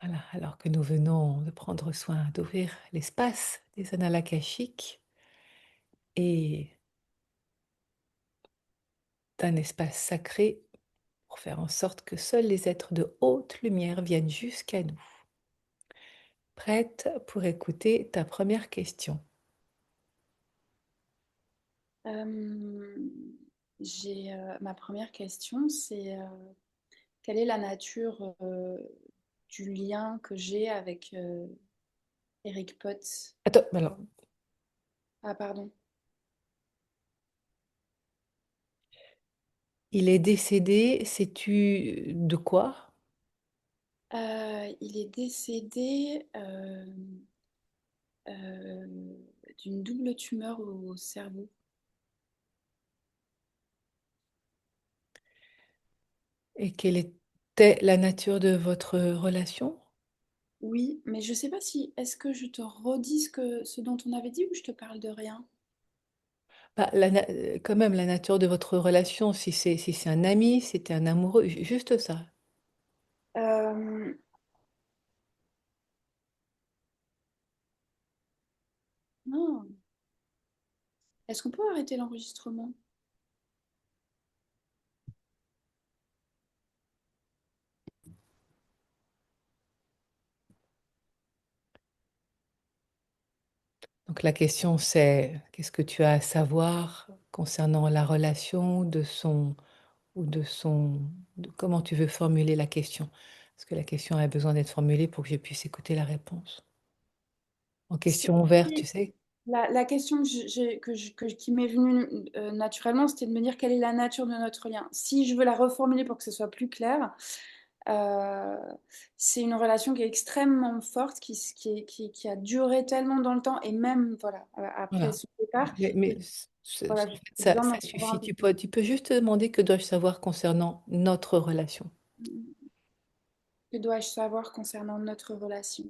Voilà, alors que nous venons de prendre soin d'ouvrir l'espace des annales akashiques et d'un espace sacré pour faire en sorte que seuls les êtres de haute lumière viennent jusqu'à nous. Prête pour écouter ta première question. Euh, Ma première question, c'est quelle est la nature du lien que j'ai avec Eric Potts? Attends, alors, Ah, pardon. il est décédé, sais-tu de quoi? Il est décédé euh, d'une double tumeur au cerveau. Et quelle était la nature de votre relation? Oui, mais je sais pas si est-ce que je te redis ce dont on avait dit ou je te parle de rien? Bah, quand même, la nature de votre relation, si c'est un ami, c'était un amoureux, juste ça. Euh, non. Est-ce qu'on peut arrêter l'enregistrement? Donc la question c'est, qu'est-ce que tu as à savoir concernant la relation comment tu veux formuler la question? Parce que la question a besoin d'être formulée pour que je puisse écouter la réponse. En question ouverte, tu sais? La question qui m'est venue naturellement, c'était de me dire quelle est la nature de notre lien. Si je veux la reformuler pour que ce soit plus clair, euh, c'est une relation qui est extrêmement forte, qui a duré tellement dans le temps, et même voilà, après Voilà. son départ. Mais Et voilà, en fait, j'ai ça, besoin ça d'en savoir un suffit. peu Tu peux juste te demander que dois-je savoir concernant notre relation. plus. Que dois-je savoir concernant notre relation?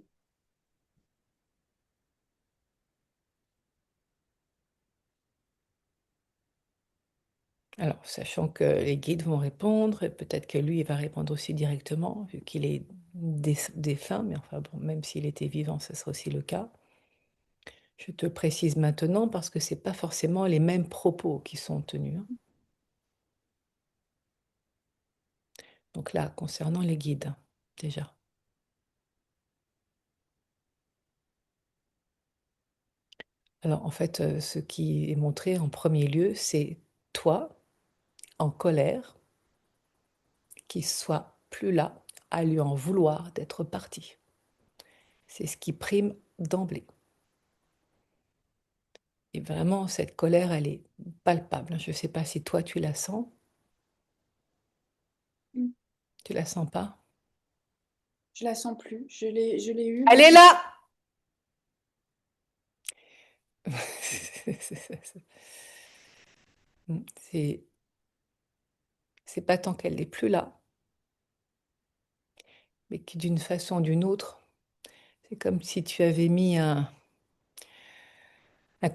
Alors, sachant que les guides vont répondre, et peut-être que lui, il va répondre aussi directement, vu qu'il est défunt, mais enfin bon, même s'il était vivant, ce serait aussi le cas. Je te le précise maintenant parce que c'est pas forcément les mêmes propos qui sont tenus, hein. Donc là, concernant les guides, déjà. Alors en fait, ce qui est montré en premier lieu, c'est toi en colère, qui soit plus là à lui en vouloir d'être parti. C'est ce qui prime d'emblée. Et vraiment, cette colère, elle est palpable. Je ne sais pas si toi, tu la sens. Mm. Tu la sens pas? Je la sens plus. Je l'ai eue, Elle mais est je... là! C'est c'est pas tant qu'elle n'est plus là, mais que d'une façon ou d'une autre, c'est comme si tu avais mis un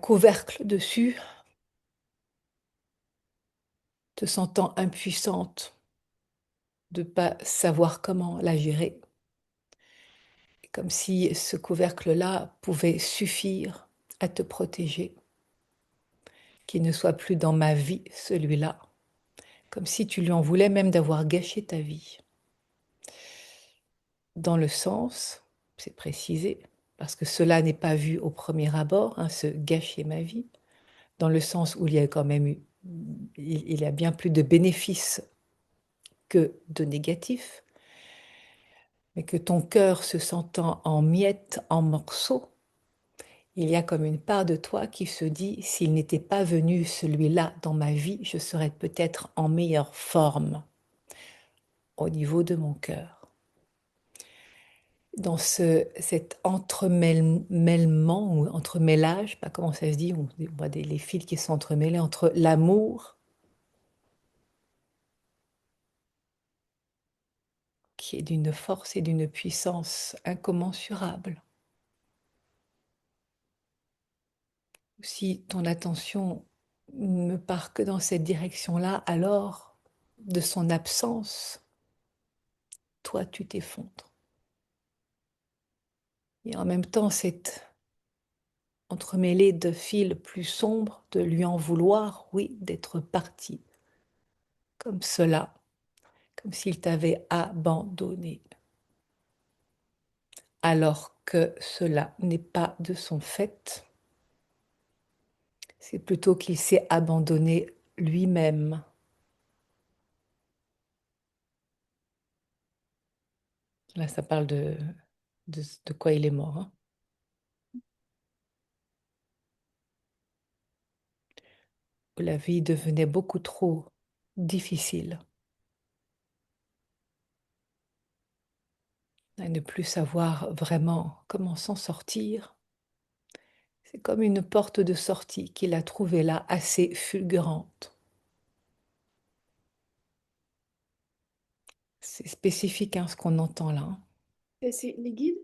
couvercle dessus, te sentant impuissante de pas savoir comment la gérer. Comme si ce couvercle-là pouvait suffire à te protéger, qu'il ne soit plus dans ma vie celui-là, comme si tu lui en voulais même d'avoir gâché ta vie. Dans le sens, c'est précisé, parce que cela n'est pas vu au premier abord, hein, se gâcher ma vie, dans le sens où il y a quand même eu, il y a bien plus de bénéfices que de négatifs, mais que ton cœur se sentant en miettes, en morceaux, il y a comme une part de toi qui se dit, s'il n'était pas venu celui-là dans ma vie, je serais peut-être en meilleure forme au niveau de mon cœur. Dans cet entremêlement ou entremêlage, je sais pas comment ça se dit, on voit les fils qui sont entremêlés entre l'amour, qui est d'une force et d'une puissance incommensurables. Si ton attention ne part que dans cette direction-là, alors, de son absence, toi, tu t'effondres. Et en même temps, cette entremêlée de fils plus sombres, de lui en vouloir, oui, d'être parti comme cela, comme s'il t'avait abandonné, alors que cela n'est pas de son fait, c'est plutôt qu'il s'est abandonné lui-même. Là, ça parle de quoi il est mort, hein. Où la vie devenait beaucoup trop difficile, à ne plus savoir vraiment comment s'en sortir. C'est comme une porte de sortie qu'il a trouvée là, assez fulgurante. C'est spécifique, hein, ce qu'on entend là, hein. Et c'est les guides?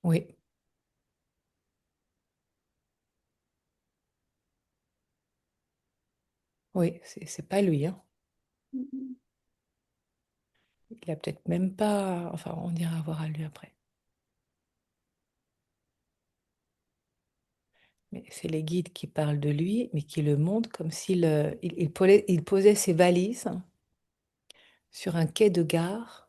Oui, oui, c'est pas lui, hein. Mhm. Il a peut-être même pas. Enfin, on ira voir à lui après. Mais c'est les guides qui parlent de lui, mais qui le montrent comme s'il il posait ses valises sur un quai de gare,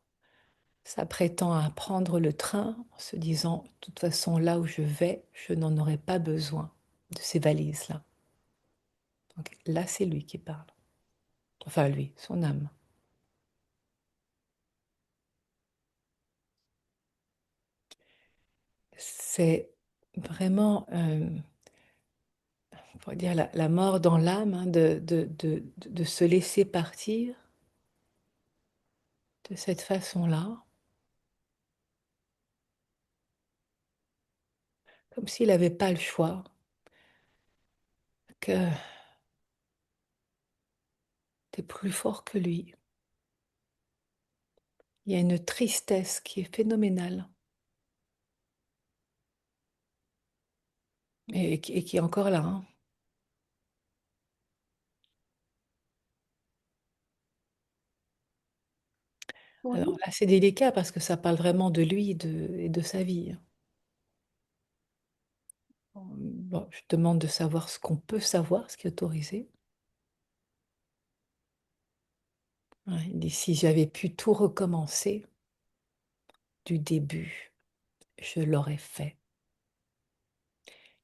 s'apprêtant à prendre le train, en se disant, de toute façon, là où je vais, je n'en aurai pas besoin de ces valises-là. Donc là, c'est lui qui parle. Enfin, lui, son âme. C'est vraiment, on pourrait dire, la mort dans l'âme, hein, de se laisser partir de cette façon-là, comme s'il n'avait pas le choix, que tu es plus fort que lui. Il y a une tristesse qui est phénoménale et qui est encore là, hein. Alors Oui. là, c'est délicat parce que ça parle vraiment de lui et de sa vie. Bon, je te demande de savoir ce qu'on peut savoir, ce qui est autorisé. Ouais, il dit, si j'avais pu tout recommencer du début, je l'aurais fait.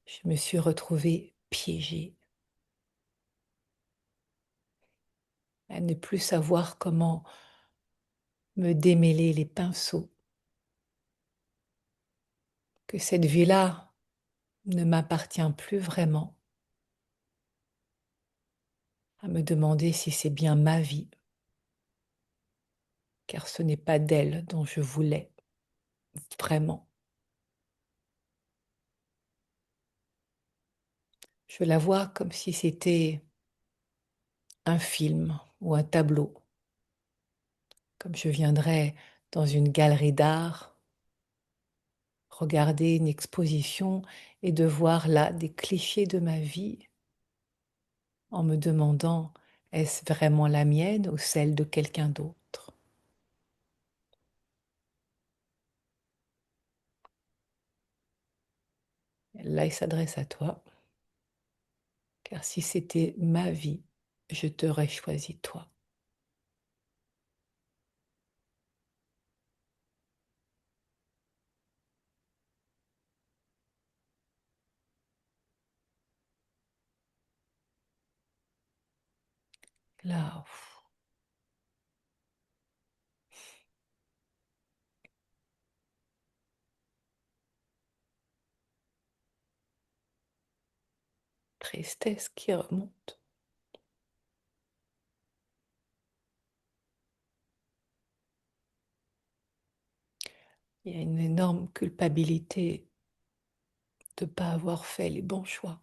Je me suis retrouvée piégée, à ne plus savoir comment me démêler les pinceaux, que cette vie-là ne m'appartient plus vraiment, à me demander si c'est bien ma vie, car ce n'est pas d'elle dont je voulais vraiment. Je la vois comme si c'était un film ou un tableau, comme je viendrais dans une galerie d'art, regarder une exposition et de voir là des clichés de ma vie en me demandant est-ce vraiment la mienne ou celle de quelqu'un d'autre? Là, il s'adresse à toi, car si c'était ma vie, je t'aurais choisi toi. Là, tristesse qui remonte. Il y a une énorme culpabilité de ne pas avoir fait les bons choix,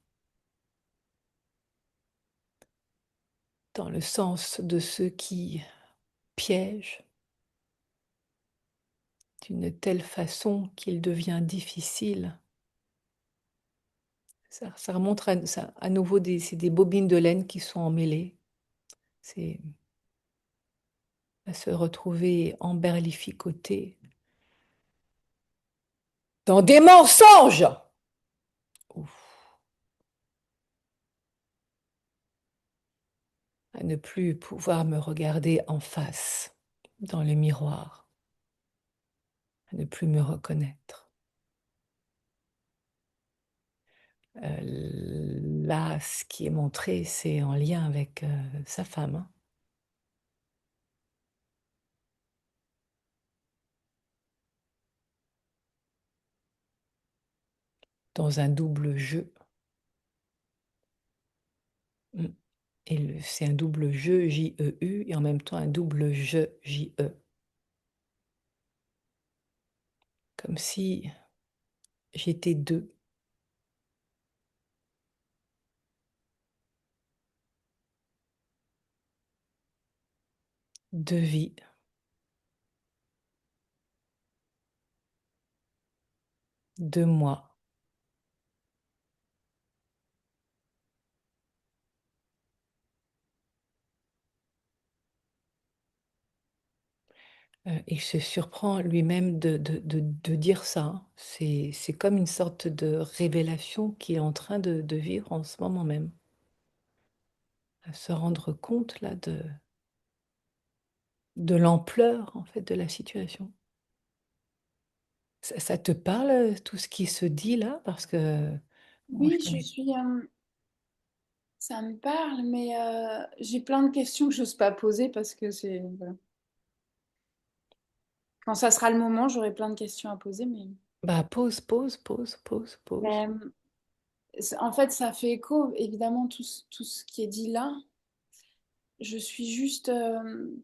dans le sens de ceux qui piègent d'une telle façon qu'il devient difficile. Ça remonte à nouveau, c'est des bobines de laine qui sont emmêlées. C'est à se retrouver emberlificoté dans des mensonges. Ouf. À ne plus pouvoir me regarder en face dans le miroir, à ne plus me reconnaître. Là, ce qui est montré, c'est en lien avec sa femme, hein, dans un double jeu. Mm. Et c'est un double jeu, J-E-U, et en même temps un double jeu, J-E. Comme si j'étais deux, deux vies. Deux moi. Il se surprend lui-même de dire ça, hein. C'est comme une sorte de révélation qu'il est en train de vivre en ce moment même. À se rendre compte là de l'ampleur en fait de la situation. Ça te parle tout ce qui se dit là? Parce que bon, je Oui, je connais. suis. Ça me parle, mais j'ai plein de questions que j'ose pas poser parce que c'est. Voilà. Quand ça sera le moment, j'aurai plein de questions à poser, mais. Bah pause, pause, pause, pause, pause. Mais, en fait, ça fait écho, évidemment, tout ce qui est dit là. Je suis juste. Euh,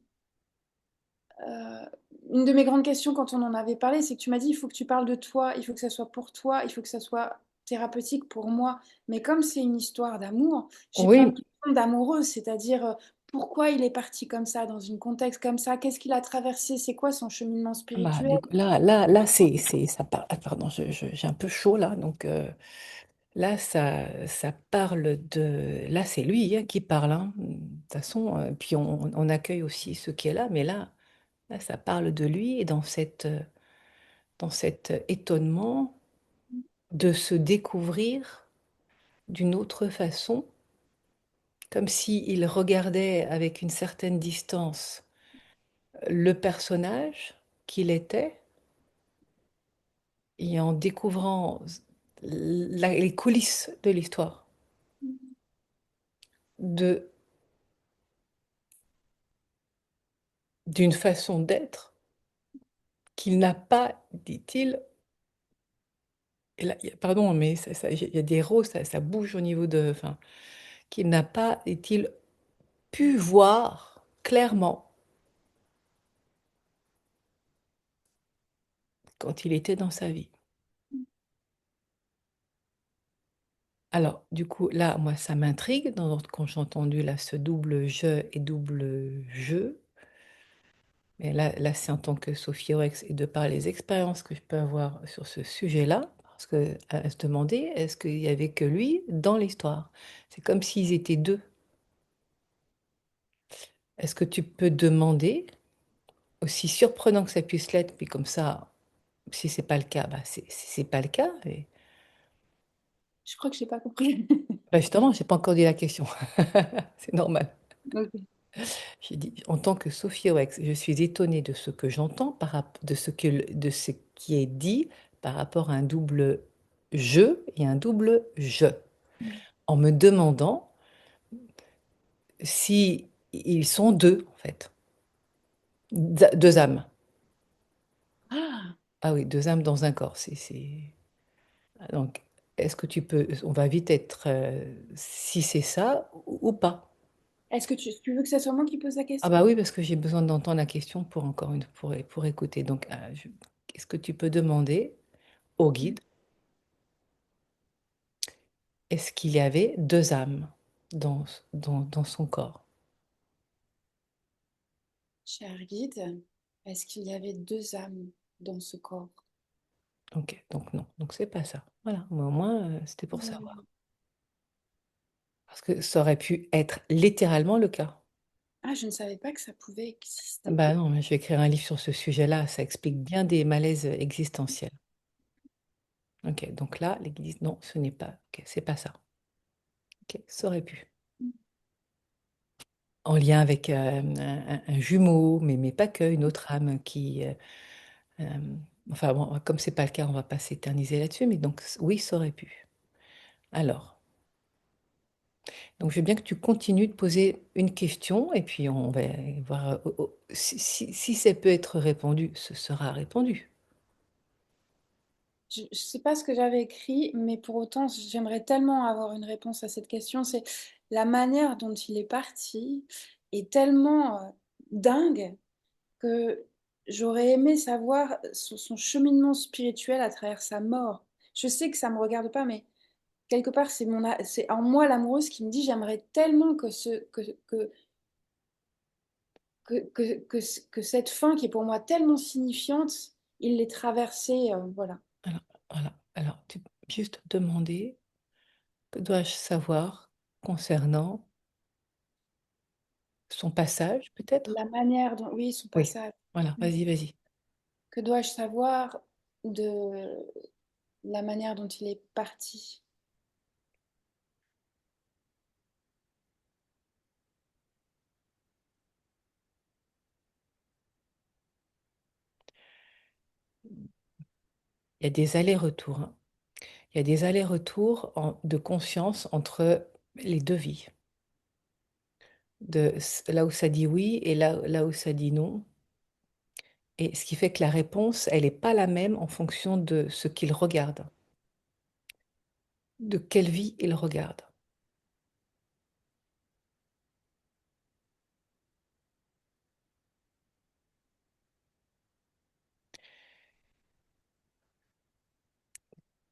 une de mes grandes questions quand on en avait parlé, c'est que tu m'as dit, il faut que tu parles de toi, il faut que ça soit pour toi, il faut que ça soit thérapeutique pour moi. Mais comme c'est une histoire d'amour, j'ai plein de Oui, questions d'amoureux, c'est-à-dire pourquoi il est parti comme ça, dans un contexte comme ça, qu'est-ce qu'il a traversé, c'est quoi son cheminement bah spirituel. du coup, là, ça parle. Ah, pardon, j'ai un peu chaud là, donc là, ça parle de. Là, c'est lui hein, qui parle, hein. De toute façon, puis on accueille aussi ce qui est là, mais là, ça parle de lui et dans cet étonnement de se découvrir d'une autre façon, comme s'il regardait avec une certaine distance le personnage qu'il était, et en découvrant les coulisses de l'histoire, de, d'une façon d'être qu'il n'a pas, dit-il, et là, pardon, mais il y a des rots, ça bouge au niveau de, enfin, qu'il n'a pas, dit-il, pu voir clairement quand il était dans sa vie. Alors, du coup, là, moi, ça m'intrigue quand j'ai entendu là, ce double je et double jeu. Mais là c'est en tant que Sophie Rex et de par les expériences que je peux avoir sur ce sujet-là, parce que à se demander, est-ce qu'il y avait que lui dans l'histoire? C'est comme s'ils étaient deux. Est-ce que tu peux demander, aussi surprenant que ça puisse l'être, puis comme ça, si c'est pas le cas, bah c'est pas le cas. Et, Je crois que j'ai pas compris. bah, justement, j'ai pas encore dit la question. C'est normal. Ok. J'ai dit, en tant que Sophie Oex, je suis étonnée de ce que j'entends de ce qui est dit par rapport à un double je et un double je, en me demandant si ils sont deux, en fait, deux âmes. Ah, Ah oui, deux âmes dans un corps. Donc, est-ce que tu peux, on va vite être, si c'est ça ou pas. est-ce que tu veux que ça soit moi qui pose la Ah question? bah oui, parce que j'ai besoin d'entendre la question pour pour écouter. Donc, est-ce que tu peux demander au guide? Est-ce qu'il y avait deux âmes dans son corps? Cher guide, est-ce qu'il y avait deux âmes dans ce corps? Ok, donc non, donc c'est pas ça. Voilà, mais au moins c'était pour Hmm. savoir. Parce que ça aurait pu être littéralement le cas. Ah, je ne savais pas que ça pouvait exister. Bah non, mais je vais écrire un livre sur ce sujet-là, ça explique bien des malaises existentiels. Ok, donc là, les guides disent non, ce n'est pas, ok, c'est pas ça. Ok, ça aurait pu. En lien avec un jumeau, mais pas que, une autre âme qui. Euh, enfin, bon, comme c'est pas le cas, on va pas s'éterniser là-dessus, mais donc oui, ça aurait pu. Alors, donc je veux bien que tu continues de poser une question et puis on va voir si ça peut être répondu, ce sera répondu. Je ne sais pas ce que j'avais écrit, mais pour autant, j'aimerais tellement avoir une réponse à cette question. C'est la manière dont il est parti est tellement dingue que j'aurais aimé savoir son cheminement spirituel à travers sa mort. Je sais que ça me regarde pas, mais quelque part, c'est en moi l'amoureuse qui me dit j'aimerais tellement que cette fin qui est pour moi tellement signifiante, il l'ait traversée, voilà. Alors, voilà. Alors, tu peux juste demander que dois-je savoir concernant son passage, peut-être? La manière dont, oui, son Oui. passage. Voilà, vas-y, vas-y. Que dois-je savoir de la manière dont il est parti? Il y a des allers-retours, hein. Il y a des allers-retours de conscience entre les deux vies. Là où ça dit oui et là où ça dit non. Et ce qui fait que la réponse, elle n'est pas la même en fonction de ce qu'il regarde, de quelle vie il regarde.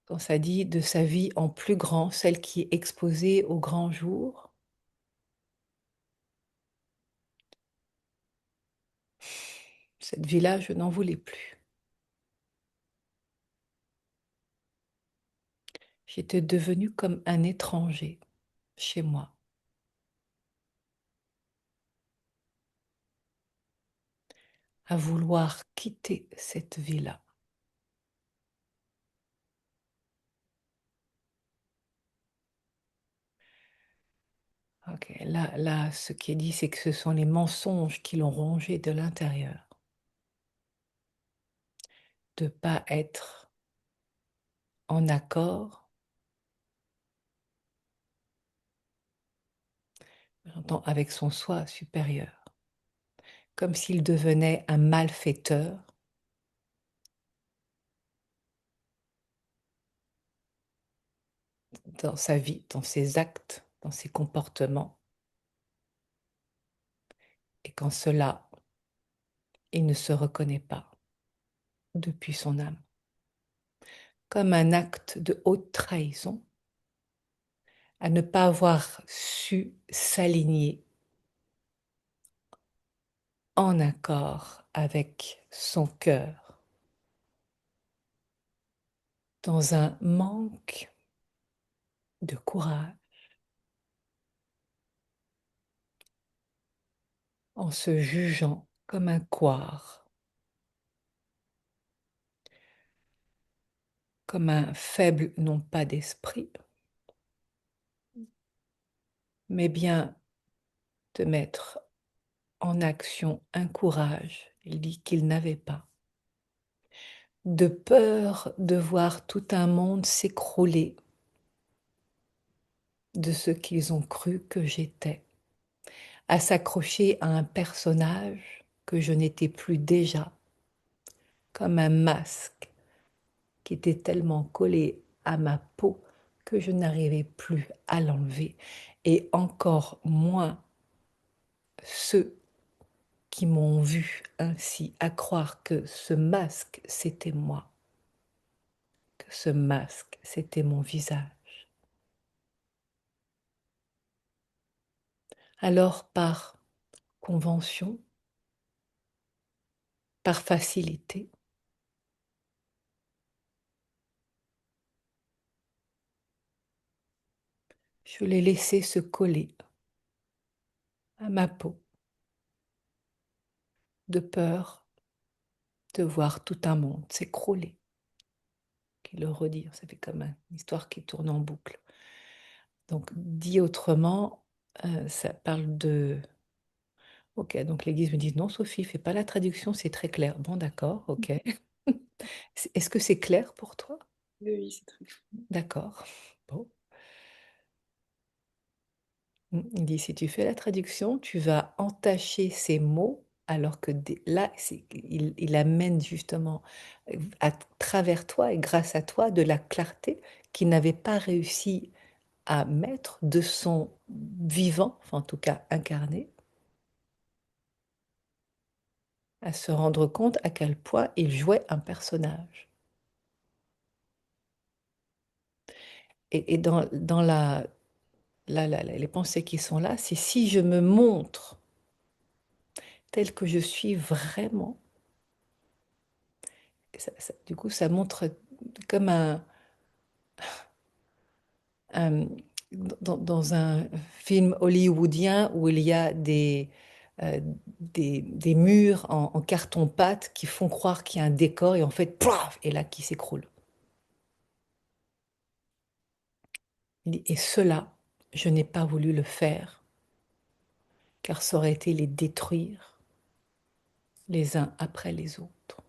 Quand ça dit de sa vie en plus grand, celle qui est exposée au grand jour, cette vie-là, je n'en voulais plus. J'étais devenue comme un étranger chez moi, à vouloir quitter cette vie-là. Ok, là, ce qui est dit, c'est que ce sont les mensonges qui l'ont rongé de l'intérieur, de ne pas être en accord, j'entends, avec son soi supérieur, comme s'il devenait un malfaiteur dans sa vie, dans ses actes, dans ses comportements, et qu'en cela, il ne se reconnaît pas depuis son âme, comme un acte de haute trahison, à ne pas avoir su s'aligner en accord avec son cœur, dans un manque de courage, en se jugeant comme un couard, comme un faible non pas d'esprit, mais bien de mettre en action un courage, il dit qu'il n'avait pas, de peur de voir tout un monde s'écrouler de ce qu'ils ont cru que j'étais, à s'accrocher à un personnage que je n'étais plus déjà, comme un masque qui était tellement collé à ma peau que je n'arrivais plus à l'enlever, et encore moins ceux qui m'ont vu ainsi à croire que ce masque, c'était moi, que ce masque, c'était mon visage. Alors, par convention, par facilité, je l'ai laissé se coller à ma peau, de peur de voir tout un monde s'écrouler. qui le redit. Ça fait comme une histoire qui tourne en boucle. Donc, dit autrement, ça parle de... Ok, donc l'Église me dit non, Sophie, fais pas la traduction, c'est très clair. Bon, d'accord, ok. Est-ce que c'est clair pour toi? Oui, oui, c'est très clair. D'accord. Bon. Il dit, si tu fais la traduction, tu vas entacher ces mots, alors que là, il amène justement à travers toi et grâce à toi de la clarté qu'il n'avait pas réussi à mettre de son vivant, enfin en tout cas incarné, à se rendre compte à quel point il jouait un personnage. Et dans les pensées qui sont là, c'est si je me montre tel que je suis vraiment, du coup, ça montre comme un- dans un film hollywoodien où il y a euh, des murs en carton-pâte qui font croire qu'il y a un décor et en fait, paf, et là, qui s'écroule. Et cela, je n'ai pas voulu le faire, car ça aurait été les détruire les uns après les autres.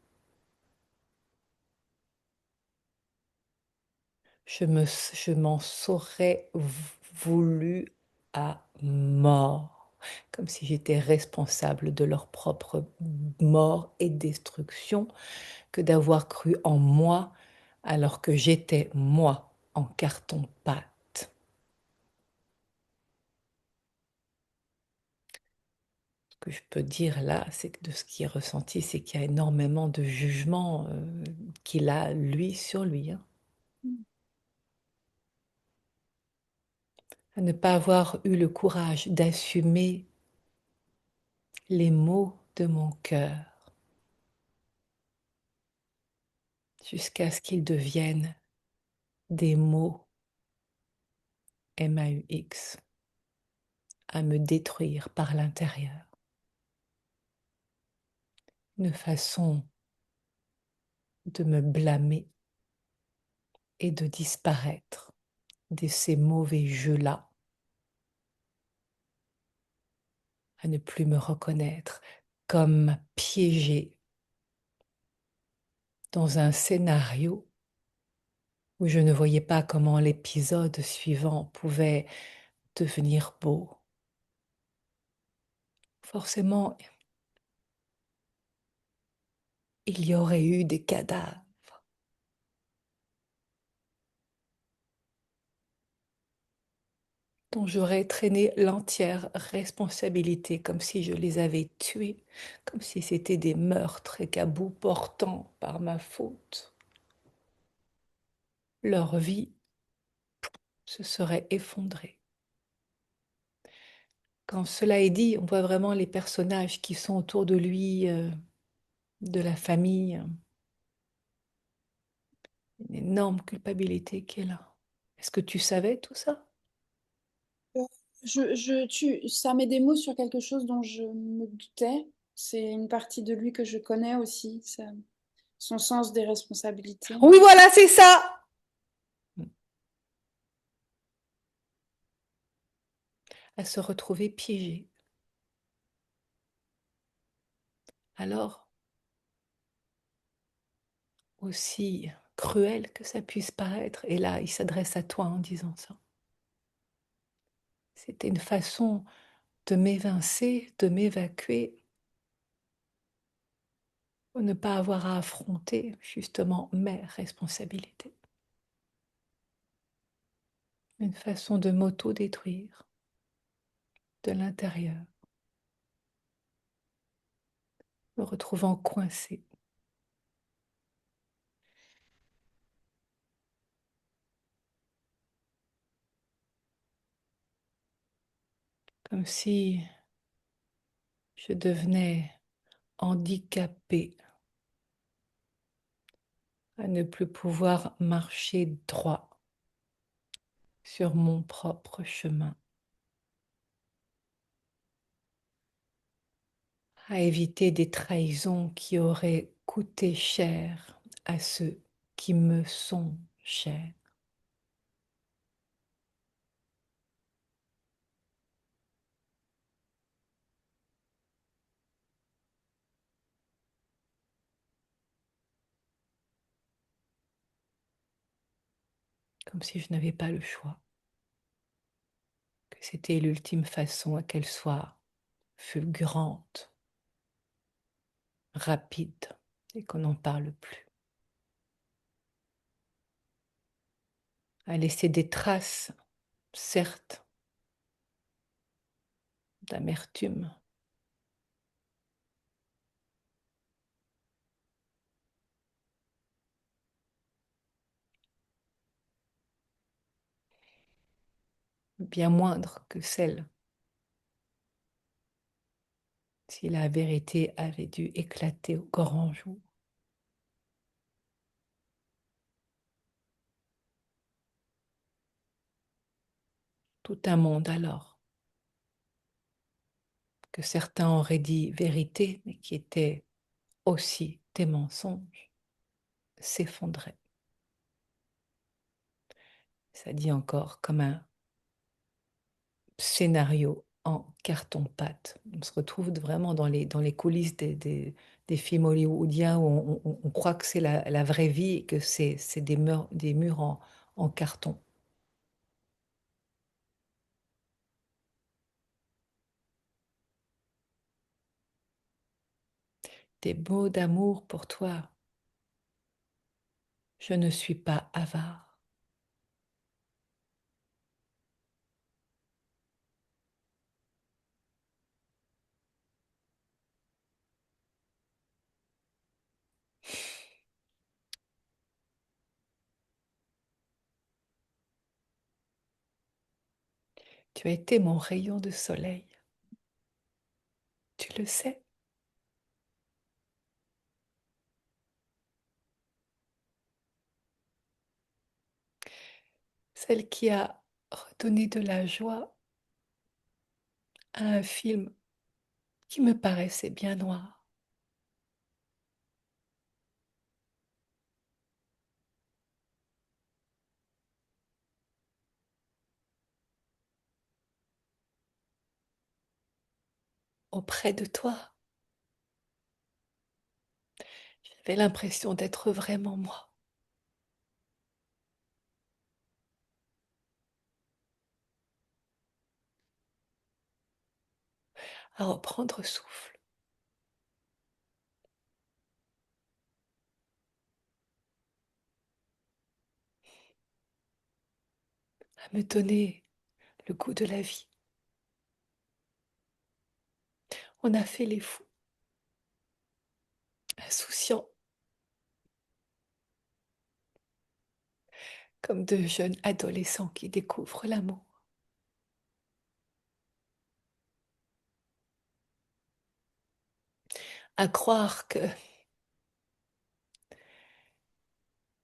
Je m'en serais voulu à mort, comme si j'étais responsable de leur propre mort et destruction, que d'avoir cru en moi alors que j'étais moi en carton-pâte. Ce que je peux dire là, c'est que de ce qui est ressenti, c'est qu'il y a énormément de jugement qu'il a, lui, sur lui, hein. À ne pas avoir eu le courage d'assumer les mots de mon cœur jusqu'à ce qu'ils deviennent des mots MAUX à me détruire par l'intérieur. Une façon de me blâmer et de disparaître de ces mauvais jeux-là, à ne plus me reconnaître comme piégée dans un scénario où je ne voyais pas comment l'épisode suivant pouvait devenir beau. Forcément, il y aurait eu des cadavres dont j'aurais traîné l'entière responsabilité, comme si je les avais tués, comme si c'était des meurtres et qu'à bout portant par ma faute, leur vie se serait effondrée. Quand cela est dit, on voit vraiment les personnages qui sont autour de lui, de la famille, une énorme culpabilité qui est là. Est-ce que tu savais tout ça? Ça met des mots sur quelque chose dont je me doutais. C'est une partie de lui que je connais aussi, son sens des responsabilités. Oui, voilà, c'est ça. À se retrouver piégé. Alors, aussi cruel que ça puisse paraître, et là, il s'adresse à toi en disant ça. C'était une façon de m'évincer, de m'évacuer, pour ne pas avoir à affronter justement mes responsabilités. Une façon de m'auto-détruire de l'intérieur, me retrouvant coincée. Comme si je devenais handicapée à ne plus pouvoir marcher droit sur mon propre chemin, à éviter des trahisons qui auraient coûté cher à ceux qui me sont chers. Comme si je n'avais pas le choix, que c'était l'ultime façon à qu'elle soit fulgurante, rapide, et qu'on n'en parle plus. À laisser des traces, certes, d'amertume, bien moindres que celles si la vérité avait dû éclater au grand jour. Tout un monde alors, que certains auraient dit vérité, mais qui était aussi des mensonges, s'effondrait. Ça dit encore comme un scénario en carton-pâte. On se retrouve vraiment dans les coulisses des films hollywoodiens où on croit que c'est la vraie vie et que c'est des murs en carton. Des mots d'amour pour toi. Je ne suis pas avare. Tu as été mon rayon de soleil. Tu le sais, celle qui a redonné de la joie à un film qui me paraissait bien noir. Auprès de toi, j'avais l'impression d'être vraiment moi, à reprendre souffle, à me donner le goût de la vie. On a fait les fous, insouciants, comme de jeunes adolescents qui découvrent l'amour. À croire que,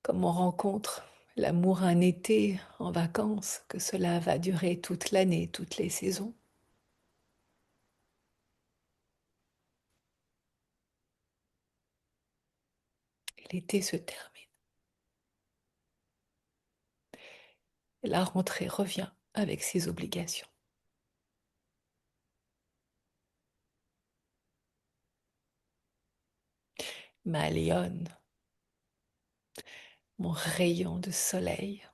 comme on rencontre l'amour un été en vacances, que cela va durer toute l'année, toutes les saisons. Et l'été se termine. Et la rentrée revient avec ses obligations. Ma lionne, mon rayon de soleil,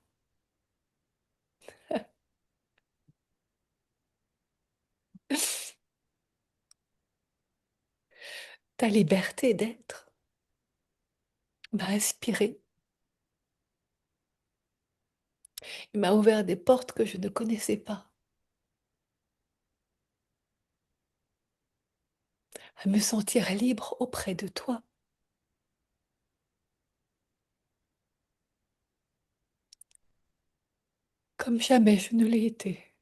ta liberté d'être m'a inspiré, il m'a ouvert des portes que je ne connaissais pas, à me sentir libre auprès de toi. Comme jamais je ne l'ai été.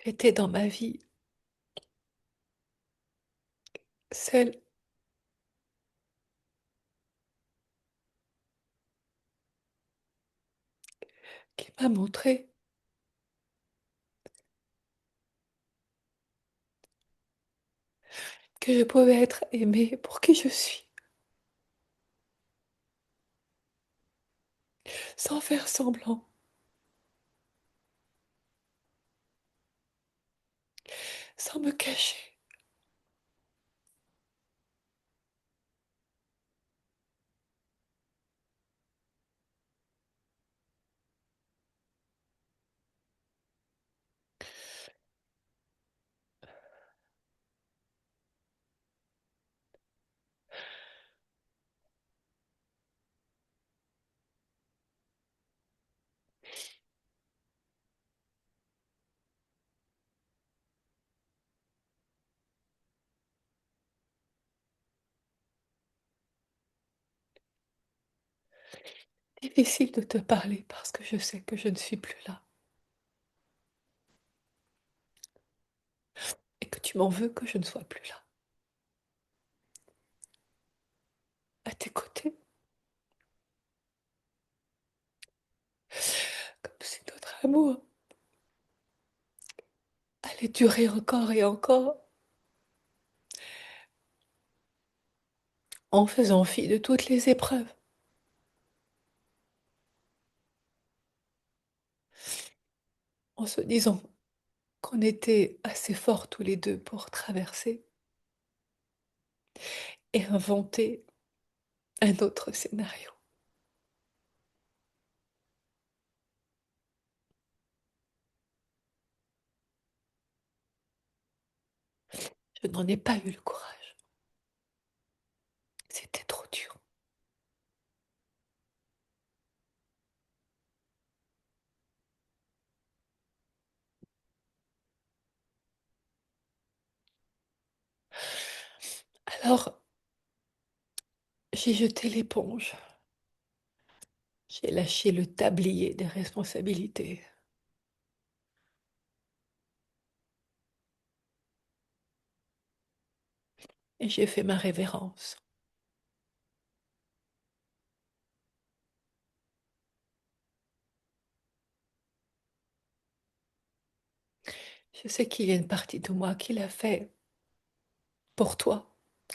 Tu étais dans ma vie, celle qui m'a montré que je pouvais être aimée pour qui je suis, sans faire semblant, sans me cacher. Difficile de te parler parce que je sais que je ne suis plus là et que tu m'en veux que je ne sois plus là, à tes côtés, comme si notre amour allait durer encore et encore, en faisant fi de toutes les épreuves, en se disant qu'on était assez forts tous les deux pour traverser et inventer un autre scénario. Je n'en ai pas eu le courage. C'était trop dur. Alors, j'ai jeté l'éponge. J'ai lâché le tablier des responsabilités et j'ai fait ma révérence. Je sais qu'il y a une partie de moi qui l'a fait pour toi,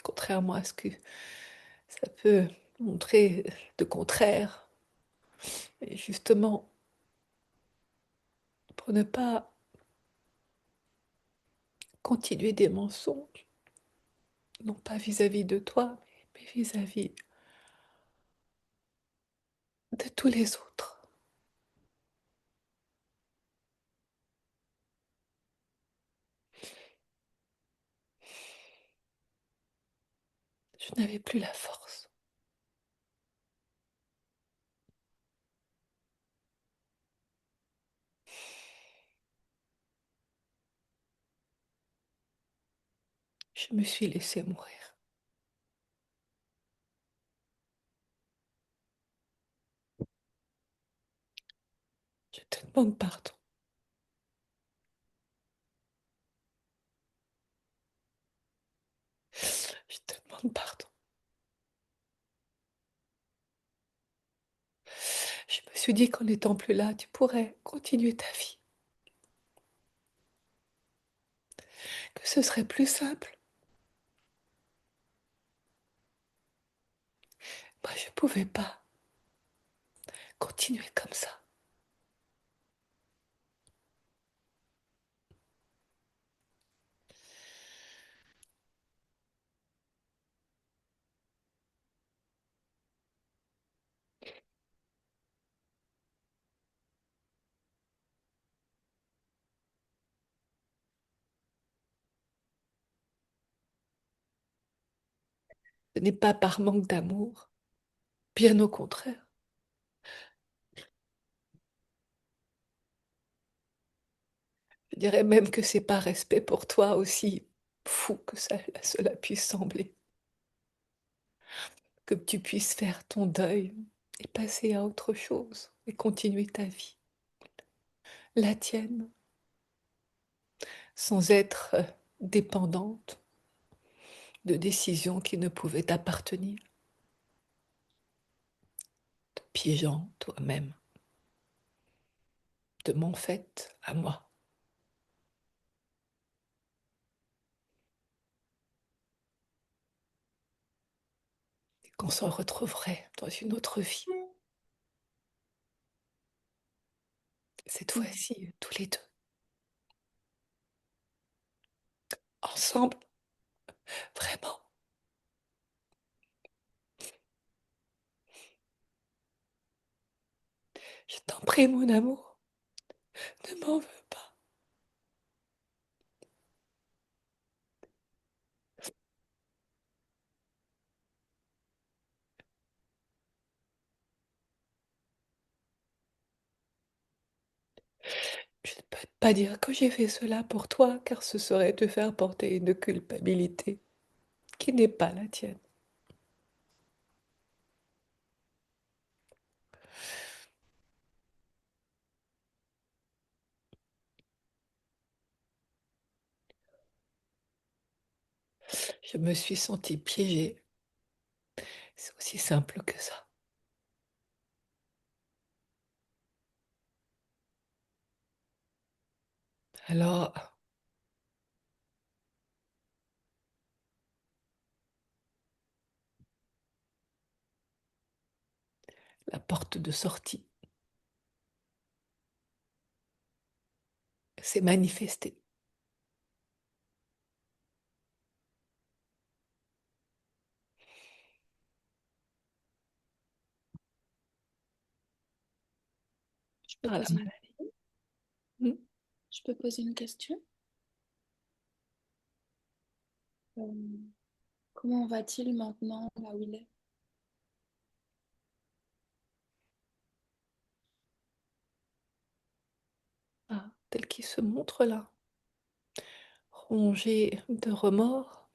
contrairement à ce que ça peut montrer de contraire. Et justement, pour ne pas continuer des mensonges, non pas vis-à-vis de toi, mais vis-à-vis de tous les autres. Je n'avais plus la force. Je me suis laissée mourir. Je te demande pardon. Je te demande pardon. Je me suis dit qu'en n'étant plus là, tu pourrais continuer ta vie, que ce serait plus simple. Moi, je ne pouvais pas continuer comme ça. Ce n'est pas par manque d'amour, bien au contraire. Je dirais même que c'est par respect pour toi aussi fou que cela puisse sembler, que tu puisses faire ton deuil et passer à autre chose et continuer ta vie, la tienne, sans être dépendante de décisions qui ne pouvaient t'appartenir, te piégeant toi-même de mon fait à moi. Et qu'on s'en retrouverait dans une autre vie, cette Mhm. fois-ci, tous les deux, ensemble, vraiment. Je t'en prie, mon amour, ne m'en veux pas. Je ne peux pas dire que j'ai fait cela pour toi, car ce serait te faire porter une culpabilité qui n'est pas la tienne. Je me suis sentie piégée. C'est aussi simple que ça. Alors, la porte de sortie s'est manifestée. Je peux Par la poser une, maladie. Hmm. je peux poser une question? Euh, Comment va-t-il maintenant là où il est? Ah, tel qu'il se montre là, rongé de remords.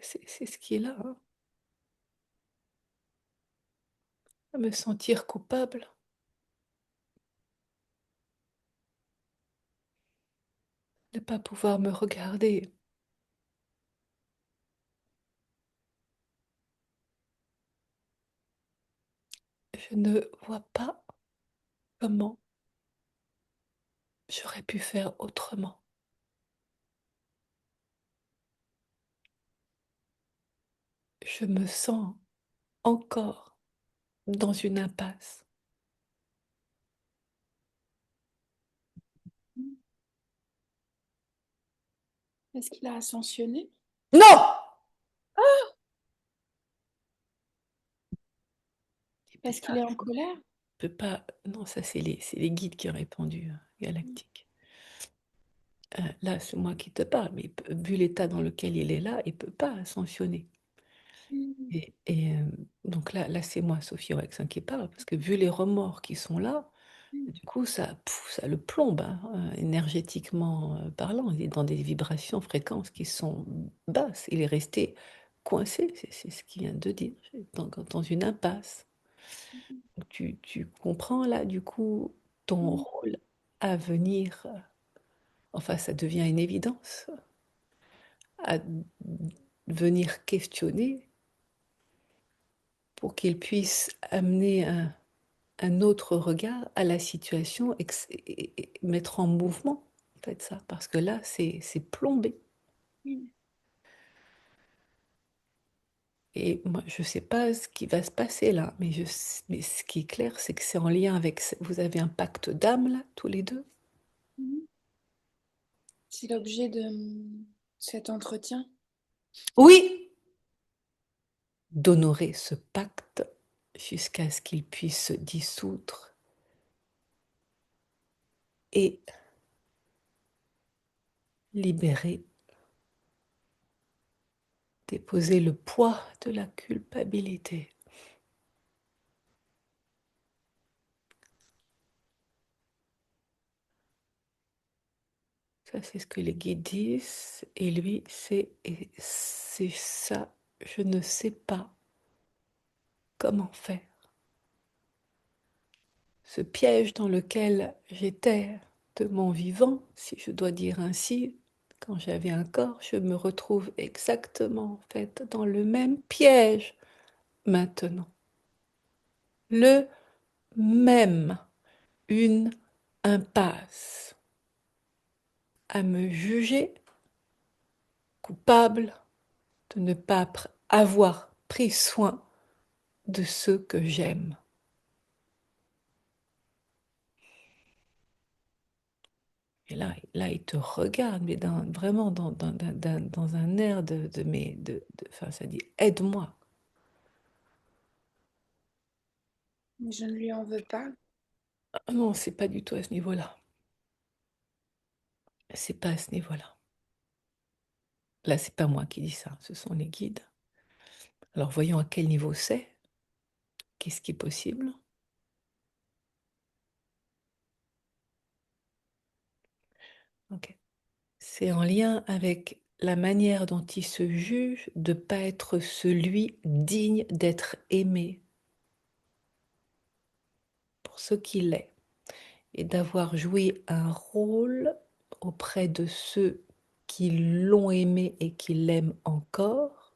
C'est ce qui est là, hein, à me sentir coupable, de ne pas pouvoir me regarder. Je ne vois pas comment j'aurais pu faire autrement. Je me sens encore dans une impasse. Est-ce qu'il a ascensionné? Non! Il peut Est-ce qu'il pas, est en colère? peut pas. Non, ça c'est les guides qui ont répondu, galactique. Là, c'est moi qui te parle, mais vu l'état dans lequel il est là, il peut pas ascensionner. Mhm. Et donc là c'est moi, Sophie Rex, hein, qui parle, parce que vu les remords qui sont là, du coup, ça le plombe, hein, énergétiquement parlant. Il est dans des vibrations, fréquences qui sont basses. Il est resté coincé, c'est ce qu'il vient de dire, dans une impasse. Donc, tu comprends là, du coup, ton Mhm. rôle à venir, enfin, ça devient une évidence, à venir questionner pour qu'il puisse amener un autre regard à la situation et mettre en mouvement, en fait, ça. Parce que là, c'est plombé. Mhm. Et moi, je ne sais pas ce qui va se passer là, mais ce qui est clair, c'est que c'est en lien avec... Vous avez un pacte d'âme, là, tous les deux? Mhm. C'est l'objet de cet entretien. Oui! D'honorer ce pacte jusqu'à ce qu'il puisse se dissoudre et libérer, déposer le poids de la culpabilité. Ça, c'est ce que les guides disent. Et lui, c'est ça. Je ne sais pas comment faire. ce piège dans lequel j'étais de mon vivant, si je dois dire ainsi, quand j'avais un corps, je me retrouve exactement en fait dans le même piège maintenant. Le même, une impasse à me juger coupable de ne pas avoir pris soin de ceux que j'aime. Et là, il te regarde, mais vraiment dans un air enfin, ça dit, aide-moi. Je ne lui en veux pas. Ah non, c'est pas du tout à ce niveau-là. C'est pas à ce niveau-là. Là, c'est pas moi qui dis ça, ce sont les guides. Alors, voyons à quel niveau c'est. Qu'est-ce qui est possible? Ok. C'est en lien avec la manière dont il se juge de ne pas être celui digne d'être aimé pour ce qu'il est et d'avoir joué un rôle auprès de ceux qui l'ont aimé et qui l'aiment encore,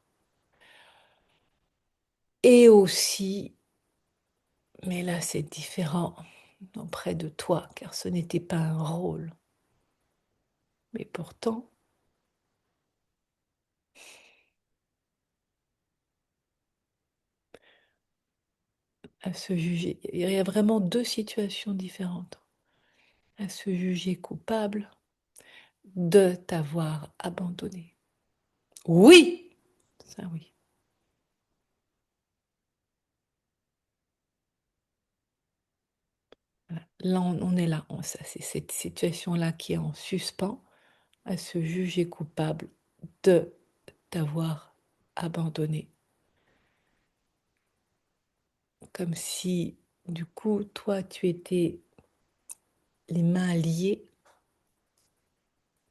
et aussi, mais là c'est différent, auprès de toi, car ce n'était pas un rôle. Mais pourtant, à se juger, il y a vraiment deux situations différentes. À se juger coupable de t'avoir abandonné. Oui, ça oui. Voilà. Là, on est là. Ça, c'est cette situation-là qui est en suspens, à se juger coupable de t'avoir abandonné. Comme si, du coup, toi, tu étais les mains liées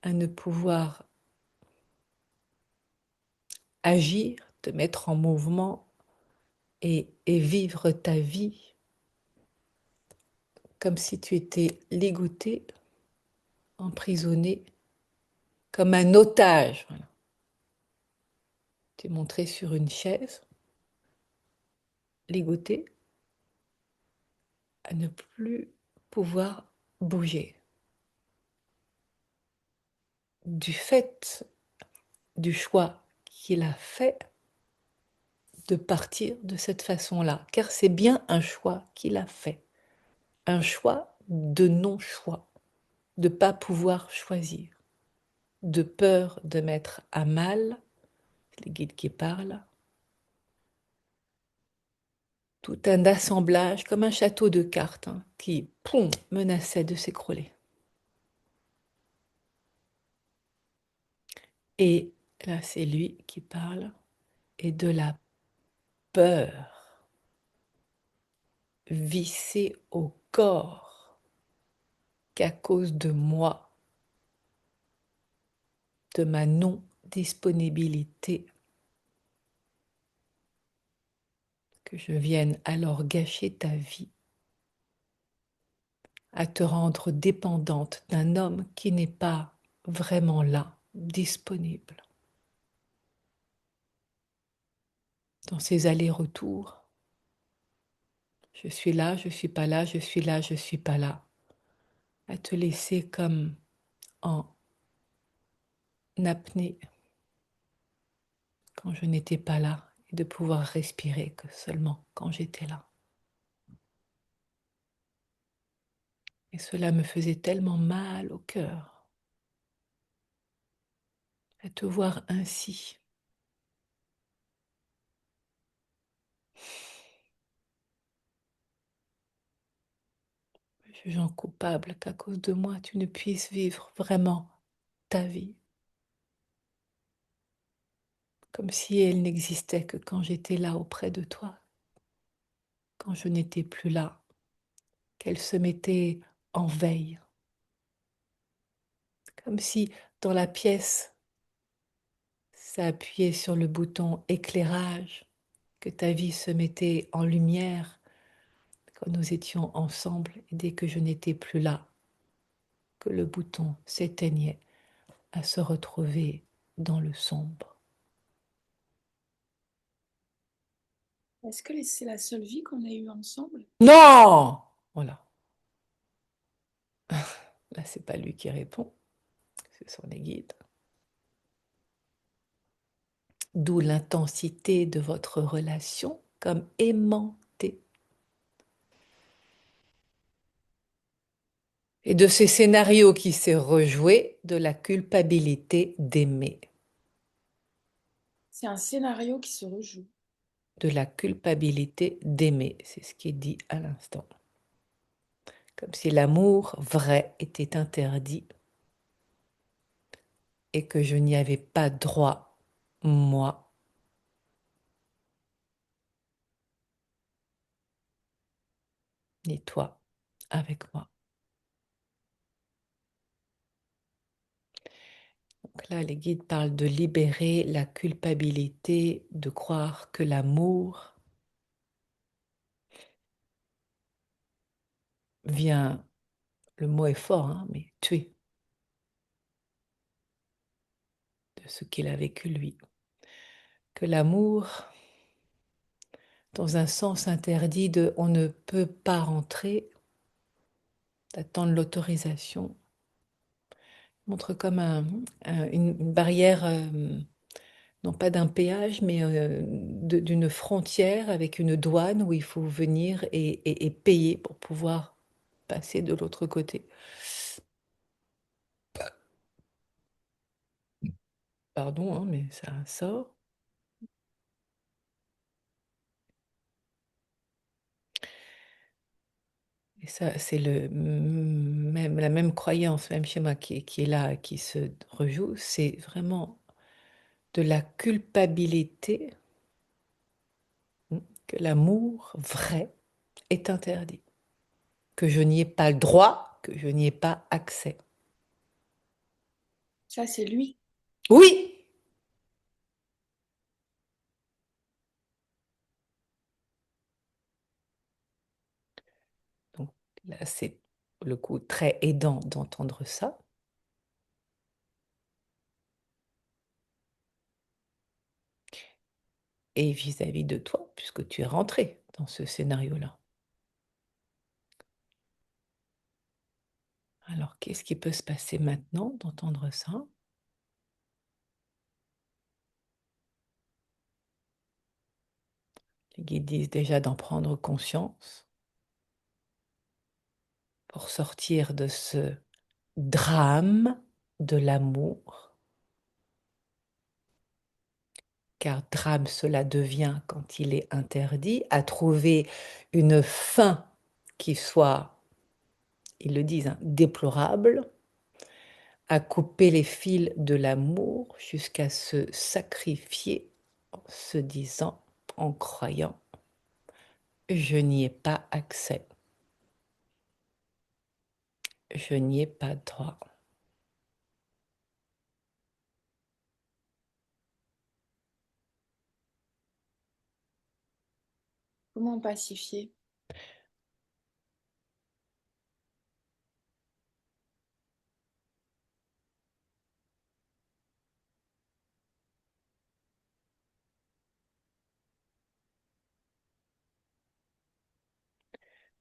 à ne pouvoir agir, te mettre en mouvement et vivre ta vie comme si tu étais ligoté, emprisonné, comme un otage. Voilà. Tu es montré sur une chaise, ligoté, à ne plus pouvoir bouger. Du fait du choix qu'il a fait de partir de cette façon-là, car c'est bien un choix qu'il a fait, un choix de non-choix, de ne pas pouvoir choisir, de peur de mettre à mal, les guides qui parlent, tout un assemblage, comme un château de cartes, hein, qui, poum, menaçait de s'écrouler. Et là, c'est lui qui parle, et de la peur vissée au corps qu'à cause de moi, de ma non-disponibilité, que je vienne alors gâcher ta vie, à te rendre dépendante d'un homme qui n'est pas vraiment là, disponible. Dans ces allers-retours, je suis là, je suis pas là, je suis là, je suis pas là, à te laisser comme en apnée quand je n'étais pas là et de pouvoir respirer que seulement quand j'étais là. Et cela me faisait tellement mal au cœur à te voir ainsi. Jugeant coupable qu'à cause de moi, tu ne puisses vivre vraiment ta vie, comme si elle n'existait que quand j'étais là auprès de toi, quand je n'étais plus là, qu'elle se mettait en veille, comme si dans la pièce, ça appuyait sur le bouton éclairage, que ta vie se mettait en lumière, quand nous étions ensemble, et dès que je n'étais plus là, que le bouton s'éteignait à se retrouver dans le sombre. Est-ce que c'est la seule vie qu'on a eue ensemble? Non! Voilà. Là, c'est pas lui qui répond, ce sont les guides. D'où l'intensité de votre relation comme aimantée. Et de ces scénarios qui s'est rejoué de la culpabilité d'aimer. C'est un scénario qui se rejoue. De la culpabilité d'aimer, c'est ce qui est dit à l'instant. Comme si l'amour vrai était interdit et que je n'y avais pas droit, moi, ni toi, avec moi. Donc là, les guides parlent de libérer la culpabilité, de croire que l'amour vient, le mot est fort, hein, mais tuer de ce qu'il a vécu lui. Que l'amour, dans un sens interdit de on ne peut pas rentrer, d'attendre l'autorisation, montre comme une barrière, non pas d'un péage, mais d'une frontière avec une douane où il faut venir et payer pour pouvoir passer de l'autre côté. Pardon, hein, mais ça sort. Et ça, c'est la même croyance, même schéma qui est là, qui se rejoue. C'est vraiment de la culpabilité que l'amour vrai est interdit, que je n'y ai pas le droit, que je n'y ai pas accès. Ça, c'est lui. Oui, donc là, c'est le coup très aidant d'entendre ça. Et vis-à-vis de toi, puisque tu es rentré dans ce scénario-là. Alors, qu'est-ce qui peut se passer maintenant d'entendre ça? Les guides disent déjà d'en prendre conscience pour sortir de ce drame de l'amour. Car drame, cela devient quand il est interdit, à trouver une fin qui soit, ils le disent, hein, déplorable, à couper les fils de l'amour jusqu'à se sacrifier en se disant, en croyant, je n'y ai pas accès, je n'y ai pas droit. Comment pacifier?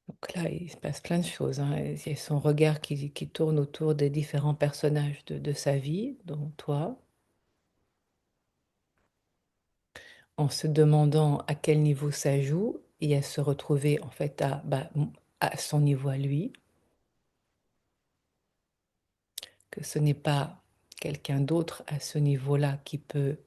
Donc là, il se passe plein de choses, hein. Il y a son regard qui tourne autour des différents personnages de sa vie, dont toi, en se demandant à quel niveau ça joue et à se retrouver en fait à son niveau à lui, que ce n'est pas quelqu'un d'autre à ce niveau-là qui peut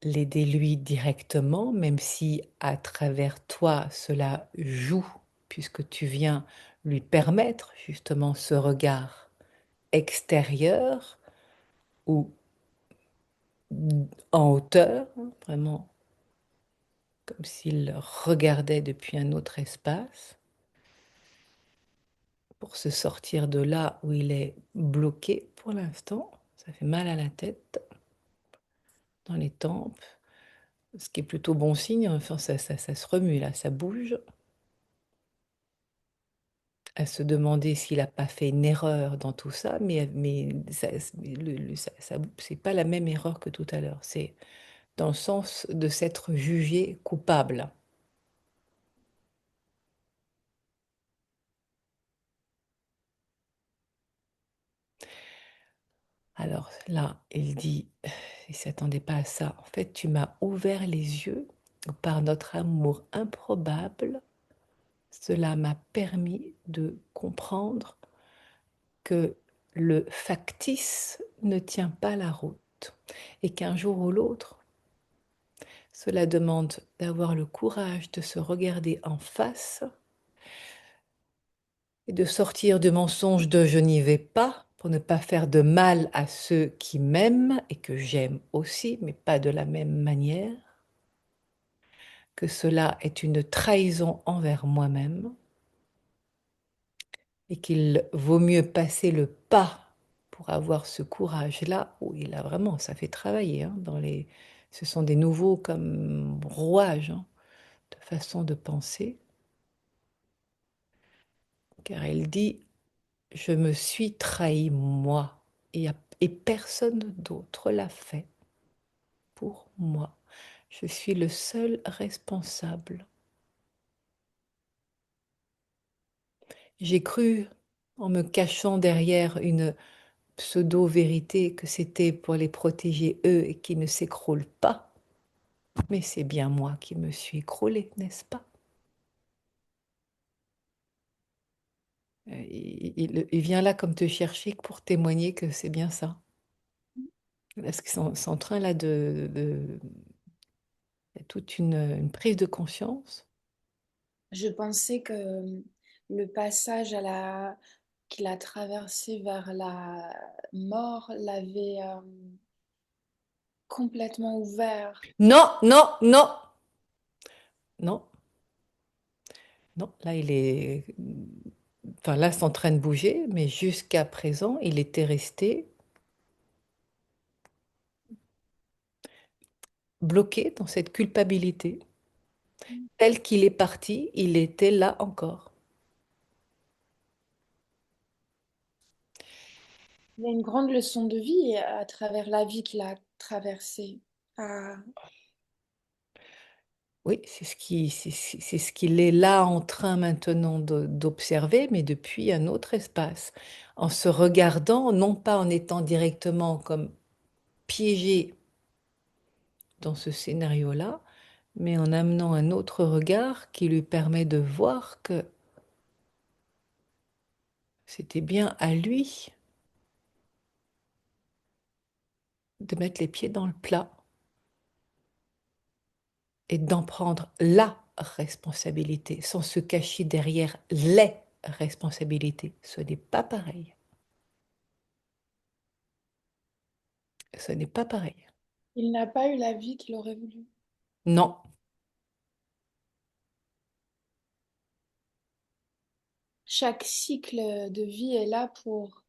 l'aider lui directement, même si à travers toi cela joue, puisque tu viens lui permettre justement ce regard extérieur ou en hauteur, hein, vraiment comme s'il regardait depuis un autre espace, pour se sortir de là où il est bloqué pour l'instant. Ça fait mal à la tête, dans les tempes, ce qui est plutôt bon signe, enfin ça se remue là, ça bouge. à se demander s'il n'a pas fait une erreur dans tout ça, mais c'est pas la même erreur que tout à l'heure. C'est dans le sens de s'être jugé coupable. Alors là, il dit, il ne s'attendait pas à ça. En fait, tu m'as ouvert les yeux par notre amour improbable. Cela m'a permis de comprendre que le factice ne tient pas la route et qu'un jour ou l'autre, cela demande d'avoir le courage de se regarder en face et de sortir du mensonge de je n'y vais pas pour ne pas faire de mal à ceux qui m'aiment et que j'aime aussi, mais pas de la même manière, que cela est une trahison envers moi-même et qu'il vaut mieux passer le pas pour avoir ce courage-là, où il a vraiment, ça fait travailler, hein, ce sont des nouveaux comme rouages, hein, de façon de penser, car elle dit, je me suis trahi moi, et personne d'autre l'a fait pour moi. Je suis le seul responsable. J'ai cru, en me cachant derrière une pseudo-vérité, que c'était pour les protéger eux et qu'ils ne s'écroulent pas. Mais c'est bien moi qui me suis écroulée, n'est-ce pas? Il vient là comme te chercher pour témoigner que c'est bien ça. Parce qu'ils sont en train là il y a toute une prise de conscience. Je pensais que le passage qu'il a traversé vers la mort l'avait complètement ouvert. Non, non, non, non, non. Là, il est. Enfin, là, c'est en train de bouger, mais jusqu'à présent, il était resté bloqué dans cette culpabilité. Tel qu'il est parti, il était là encore. Il y a une grande leçon de vie à travers la vie qu'il a traversée. Ah, Oui, c'est ce qu'il est là en train maintenant d'observer, mais depuis un autre espace, en se regardant, non pas en étant directement comme piégé dans ce scénario-là, mais en amenant un autre regard qui lui permet de voir que c'était bien à lui de mettre les pieds dans le plat et d'en prendre la responsabilité, sans se cacher derrière les responsabilités. Ce n'est pas pareil. Ce n'est pas pareil. il n'a pas eu la vie qu'il aurait voulu. Non, Chaque cycle de vie est là pour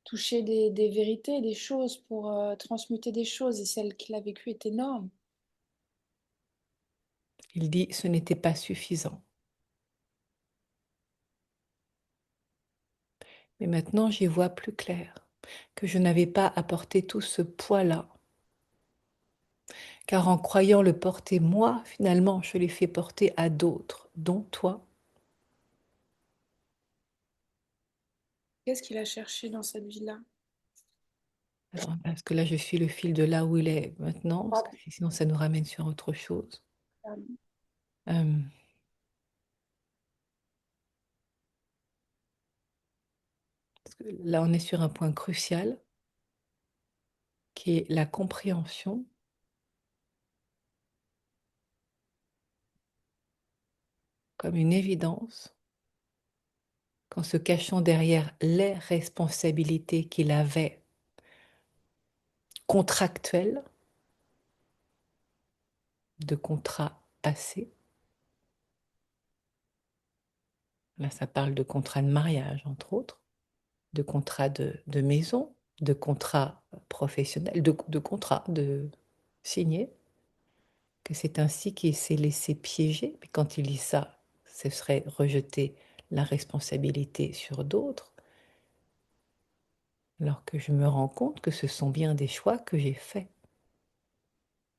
toucher des vérités, des choses, pour transmuter des choses. Et celle qu'il a vécue est énorme. il dit ce n'était pas suffisant. Mais maintenant, j'y vois plus clair, que je n'avais pas apporté tout ce poids-là. Car en croyant le porter moi, finalement, je l'ai fait porter à d'autres, dont toi. Qu'est-ce qu'il a cherché dans cette vie-là? Alors, parce que là, je suis le fil de là où il est maintenant, parce que Pardon. sinon, ça nous ramène sur autre chose. Pardon. Euh, Parce que là, on est sur un point crucial, qui est la compréhension comme une évidence, qu'en se cachant derrière les responsabilités qu'il avait contractuelles, de contrats passés. Là, ça parle de contrats de mariage, entre autres, de contrats de maison, de contrats professionnels, de contrats de signés, que c'est ainsi qu'il s'est laissé piéger. Mais quand il dit ça, ce serait rejeter la responsabilité sur d'autres, alors que je me rends compte que ce sont bien des choix que j'ai faits.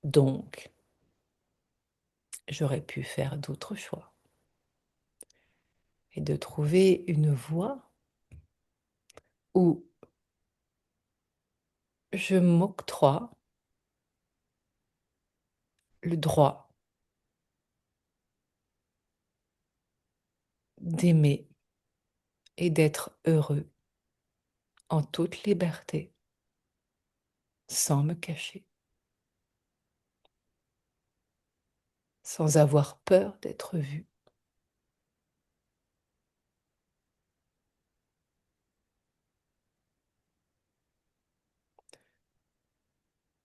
Donc, j'aurais pu faire d'autres choix et de trouver une voie où je m'octroie le droit d'aimer et d'être heureux en toute liberté, sans me cacher, sans avoir peur d'être vue.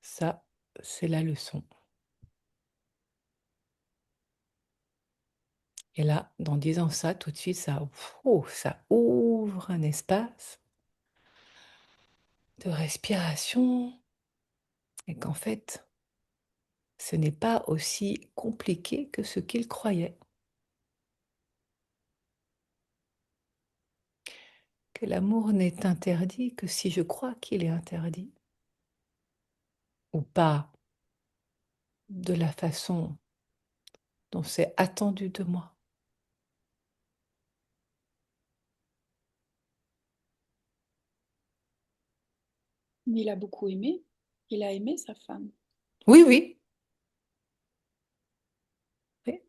Ça, c'est la leçon. Et là, en disant ça, tout de suite, ça ouvre un espace de respiration et qu'en fait, ce n'est pas aussi compliqué que ce qu'il croyait. Que l'amour n'est interdit que si je crois qu'il est interdit. Ou pas de la façon dont c'est attendu de moi. Mais il a beaucoup aimé. Il a aimé sa femme. Oui, oui. Oui.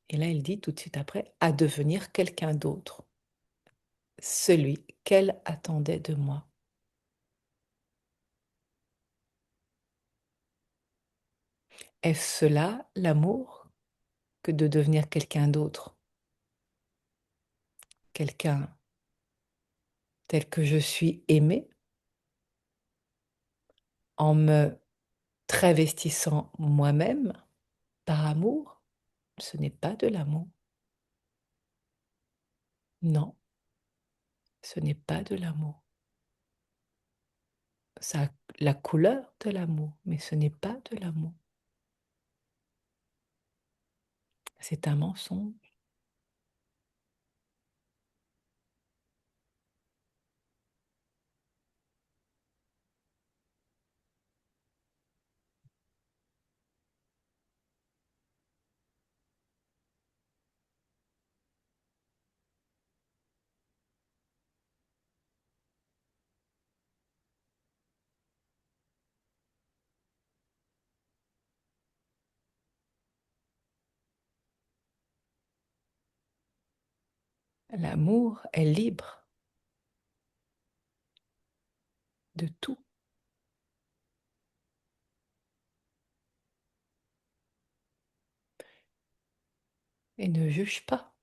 Et là, il dit tout de suite après, à devenir quelqu'un d'autre. Celui qu'elle attendait de moi. Est-ce cela l'amour que de devenir quelqu'un d'autre? Quelqu'un tel que je suis aimé en me travestissant moi-même par amour? Ce n'est pas de l'amour. Non, ce n'est pas de l'amour. Ça a la couleur de l'amour, mais ce n'est pas de l'amour. C'est un mensonge. L'amour est libre de tout et ne juge pas.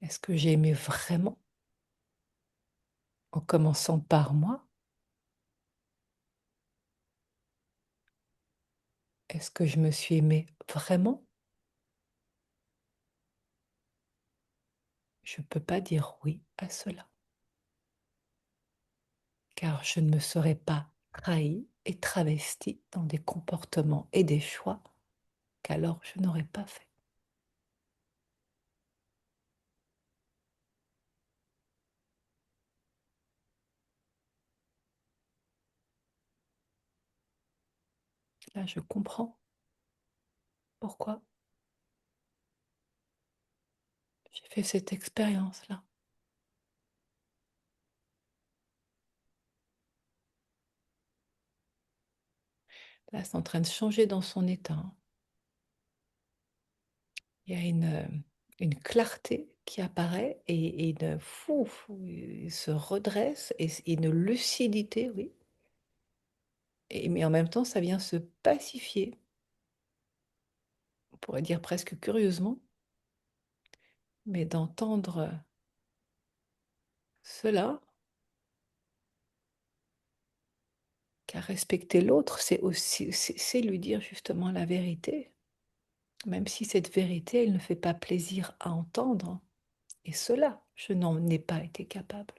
Est-ce que j'ai aimé vraiment en commençant par moi? Est-ce que je me suis aimée vraiment? Je ne peux pas dire oui à cela, car je ne me serais pas trahie et travestie dans des comportements et des choix qu'alors je n'aurais pas fait. Là, je comprends pourquoi j'ai fait cette expérience-là. Là, c'est en train de changer dans son état, hein. Il y a une clarté qui apparaît et il se redresse et une lucidité, oui. Mais en même temps, ça vient se pacifier. On pourrait dire presque curieusement, mais d'entendre cela, qu'à respecter l'autre, c'est aussi c'est lui dire justement la vérité, même si cette vérité, elle ne fait pas plaisir à entendre Et cela, je n'en ai pas été capable.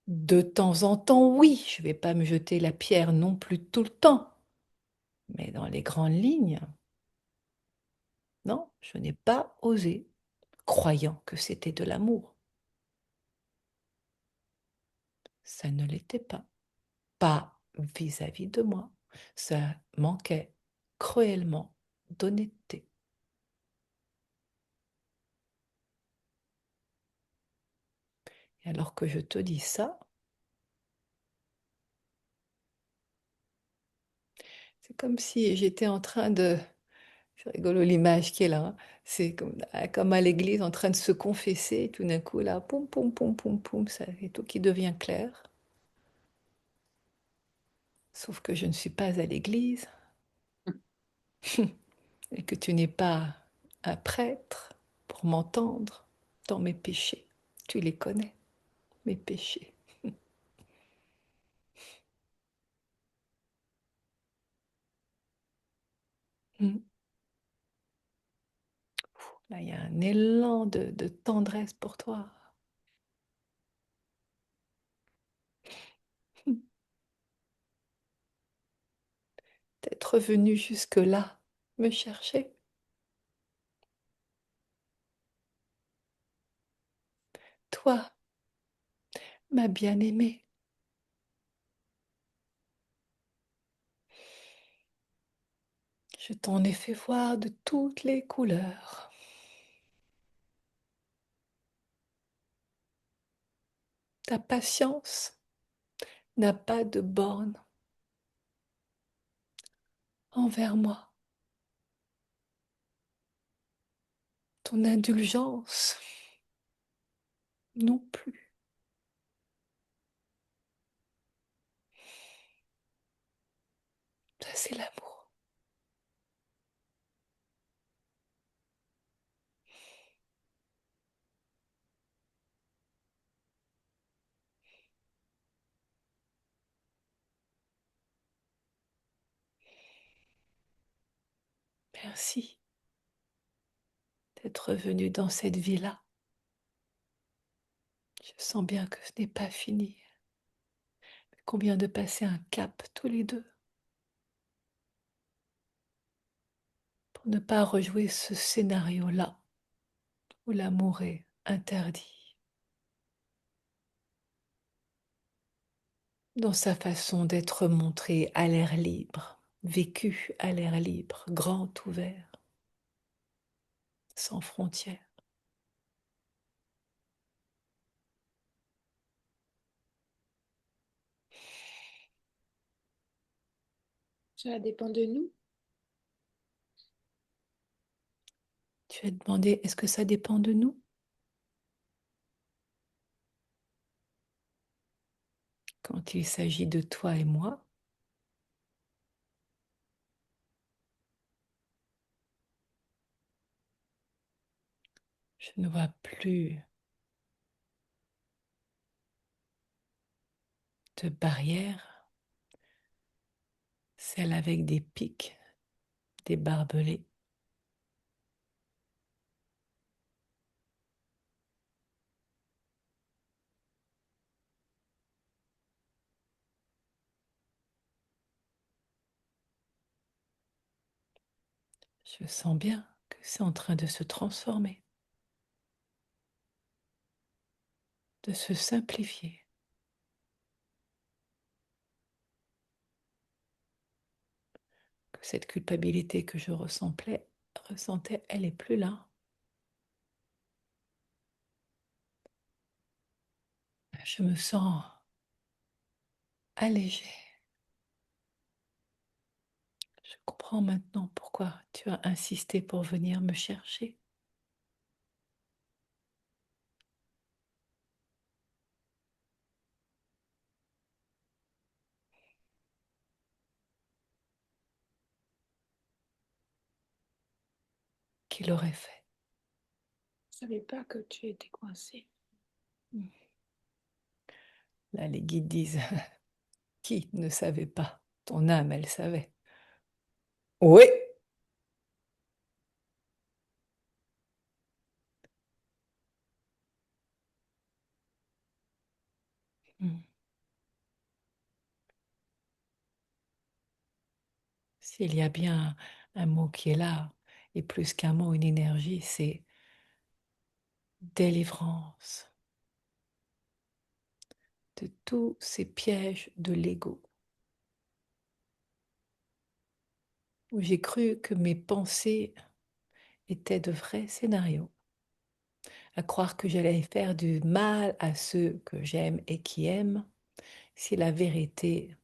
De temps en temps, oui, je ne vais pas me jeter la pierre non plus tout le temps. Mais dans les grandes lignes, non, je n'ai pas osé, croyant que c'était de l'amour. Ça ne l'était pas. Pas vis-à-vis de moi. Ça manquait cruellement d'honnêteté. Et alors que je te dis ça, c'est comme si j'étais en train de... C'est rigolo l'image qui est là, hein. C'est comme à l'église en train de se confesser, et tout d'un coup là, poum, poum, poum, poum, poum, ça, et tout qui devient clair. Sauf que je ne suis pas à l'église et que tu n'es pas un prêtre pour m'entendre dans mes péchés. Tu les connais, mes péchés. Mm. Là, il y a un élan de tendresse pour toi. D'être venu jusque-là me chercher. Toi, ma bien-aimée, je t'en ai fait voir de toutes les couleurs. Ta patience n'a pas de borne envers moi. Ton indulgence non plus. Ça, c'est l'amour. Merci d'être venu dans cette vie-là. Je sens bien que ce n'est pas fini. Qu'on vient de passer un cap tous les deux pour ne pas rejouer ce scénario-là où l'amour est interdit dans sa façon d'être montré à l'air libre, vécu à l'air libre, grand ouvert, sans frontières. Cela dépend de nous. Tu as demandé, est-ce que ça dépend de nous? Quand il s'agit de toi et moi, je ne vois plus de barrière, celle avec des pics, des barbelés. Je sens bien que c'est en train de se transformer, de se simplifier, que cette culpabilité que je ressentais, elle est plus là. Je me sens allégée. Je comprends maintenant pourquoi tu as insisté pour venir me chercher. Qui l'aurait fait? Je savais pas que tu étais coincée. Là, les guides disent, qui ne savait pas? Ton âme, elle savait. Oui, S'il y a bien un mot qui est là, et plus qu'un mot, une énergie, c'est délivrance de tous ces pièges de l'ego, où j'ai cru que mes pensées étaient de vrais scénarios, à croire que j'allais faire du mal à ceux que j'aime et qui aiment, si la vérité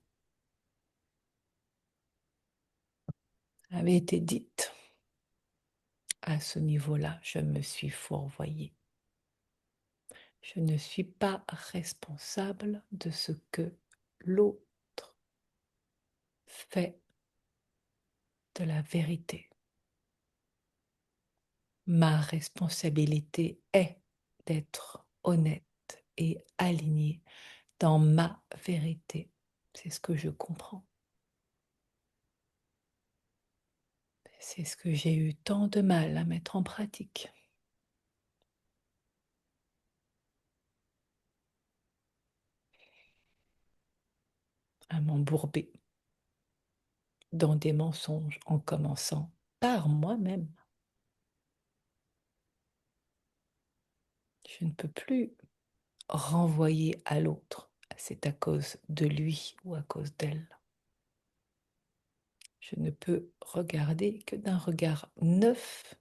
avait été dite. À ce niveau-là, je me suis fourvoyée. Je ne suis pas responsable de ce que l'autre fait de la vérité. Ma responsabilité est d'être honnête et alignée dans ma vérité. C'est ce que je comprends. C'est ce que j'ai eu tant de mal à mettre en pratique, à m'embourber dans des mensonges en commençant par moi-même. Je ne peux plus renvoyer à l'autre. C'est à cause de lui ou à cause d'elle. Je ne peux regarder que d'un regard neuf,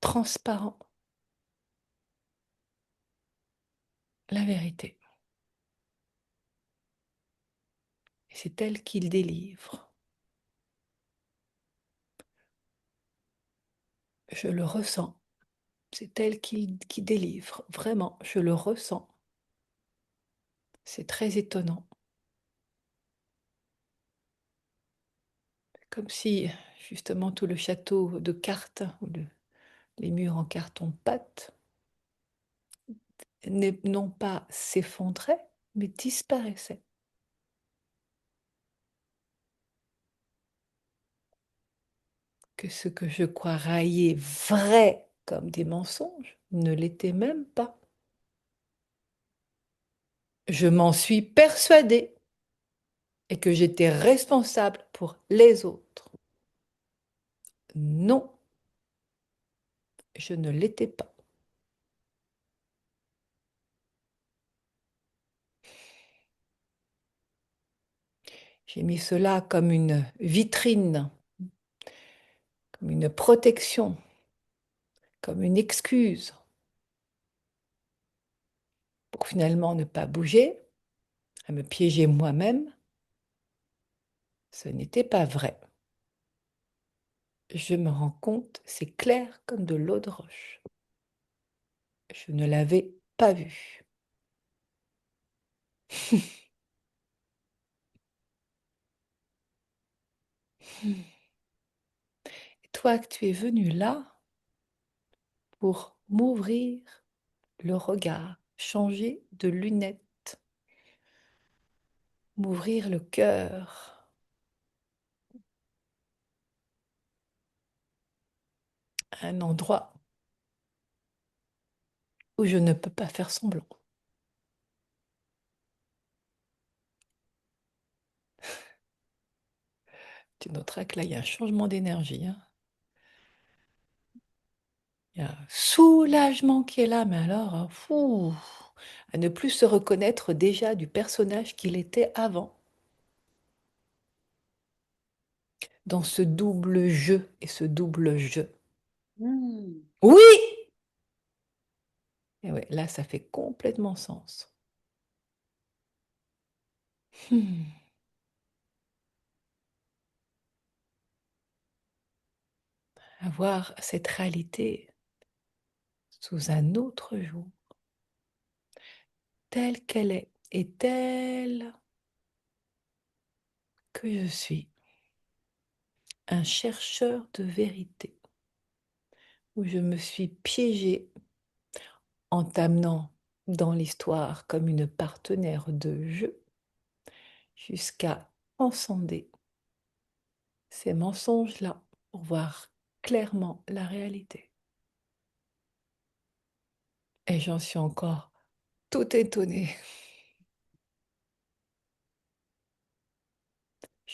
transparent, la vérité. Et c'est elle qui le délivre. Je le ressens. C'est elle qui délivre. Vraiment, je le ressens. C'est très étonnant. Comme si, justement, tout le château de cartes, ou les murs en carton-pâte, non pas s'effondraient, mais disparaissaient. Que ce que je croyais vrai comme des mensonges ne l'était même pas. Je m'en suis persuadée et que j'étais responsable pour les autres. Non, je ne l'étais pas. J'ai mis cela comme une vitrine, comme une protection, comme une excuse pour finalement ne pas bouger, à me piéger moi-même. Ce n'était pas vrai. Je me rends compte, c'est clair comme de l'eau de roche. Je ne l'avais pas vu. Et toi que tu es venu là pour m'ouvrir le regard, changer de lunettes, m'ouvrir le cœur, à un endroit où je ne peux pas faire semblant. Tu noteras que là, il y a un changement d'énergie, hein. Il y a un soulagement qui est là, mais alors, fou, à ne plus se reconnaître déjà du personnage qu'il était avant. Dans ce double jeu et ce double jeu. Mmh. Oui! Et ouais, là, ça fait complètement sens. Hmm. Avoir cette réalité sous un autre jour, telle qu'elle est et telle que je suis, un chercheur de vérité, où je me suis piégée en t'amenant dans l'histoire comme une partenaire de jeu, jusqu'à transcender ces mensonges-là pour voir clairement la réalité. Et j'en suis encore tout étonnée.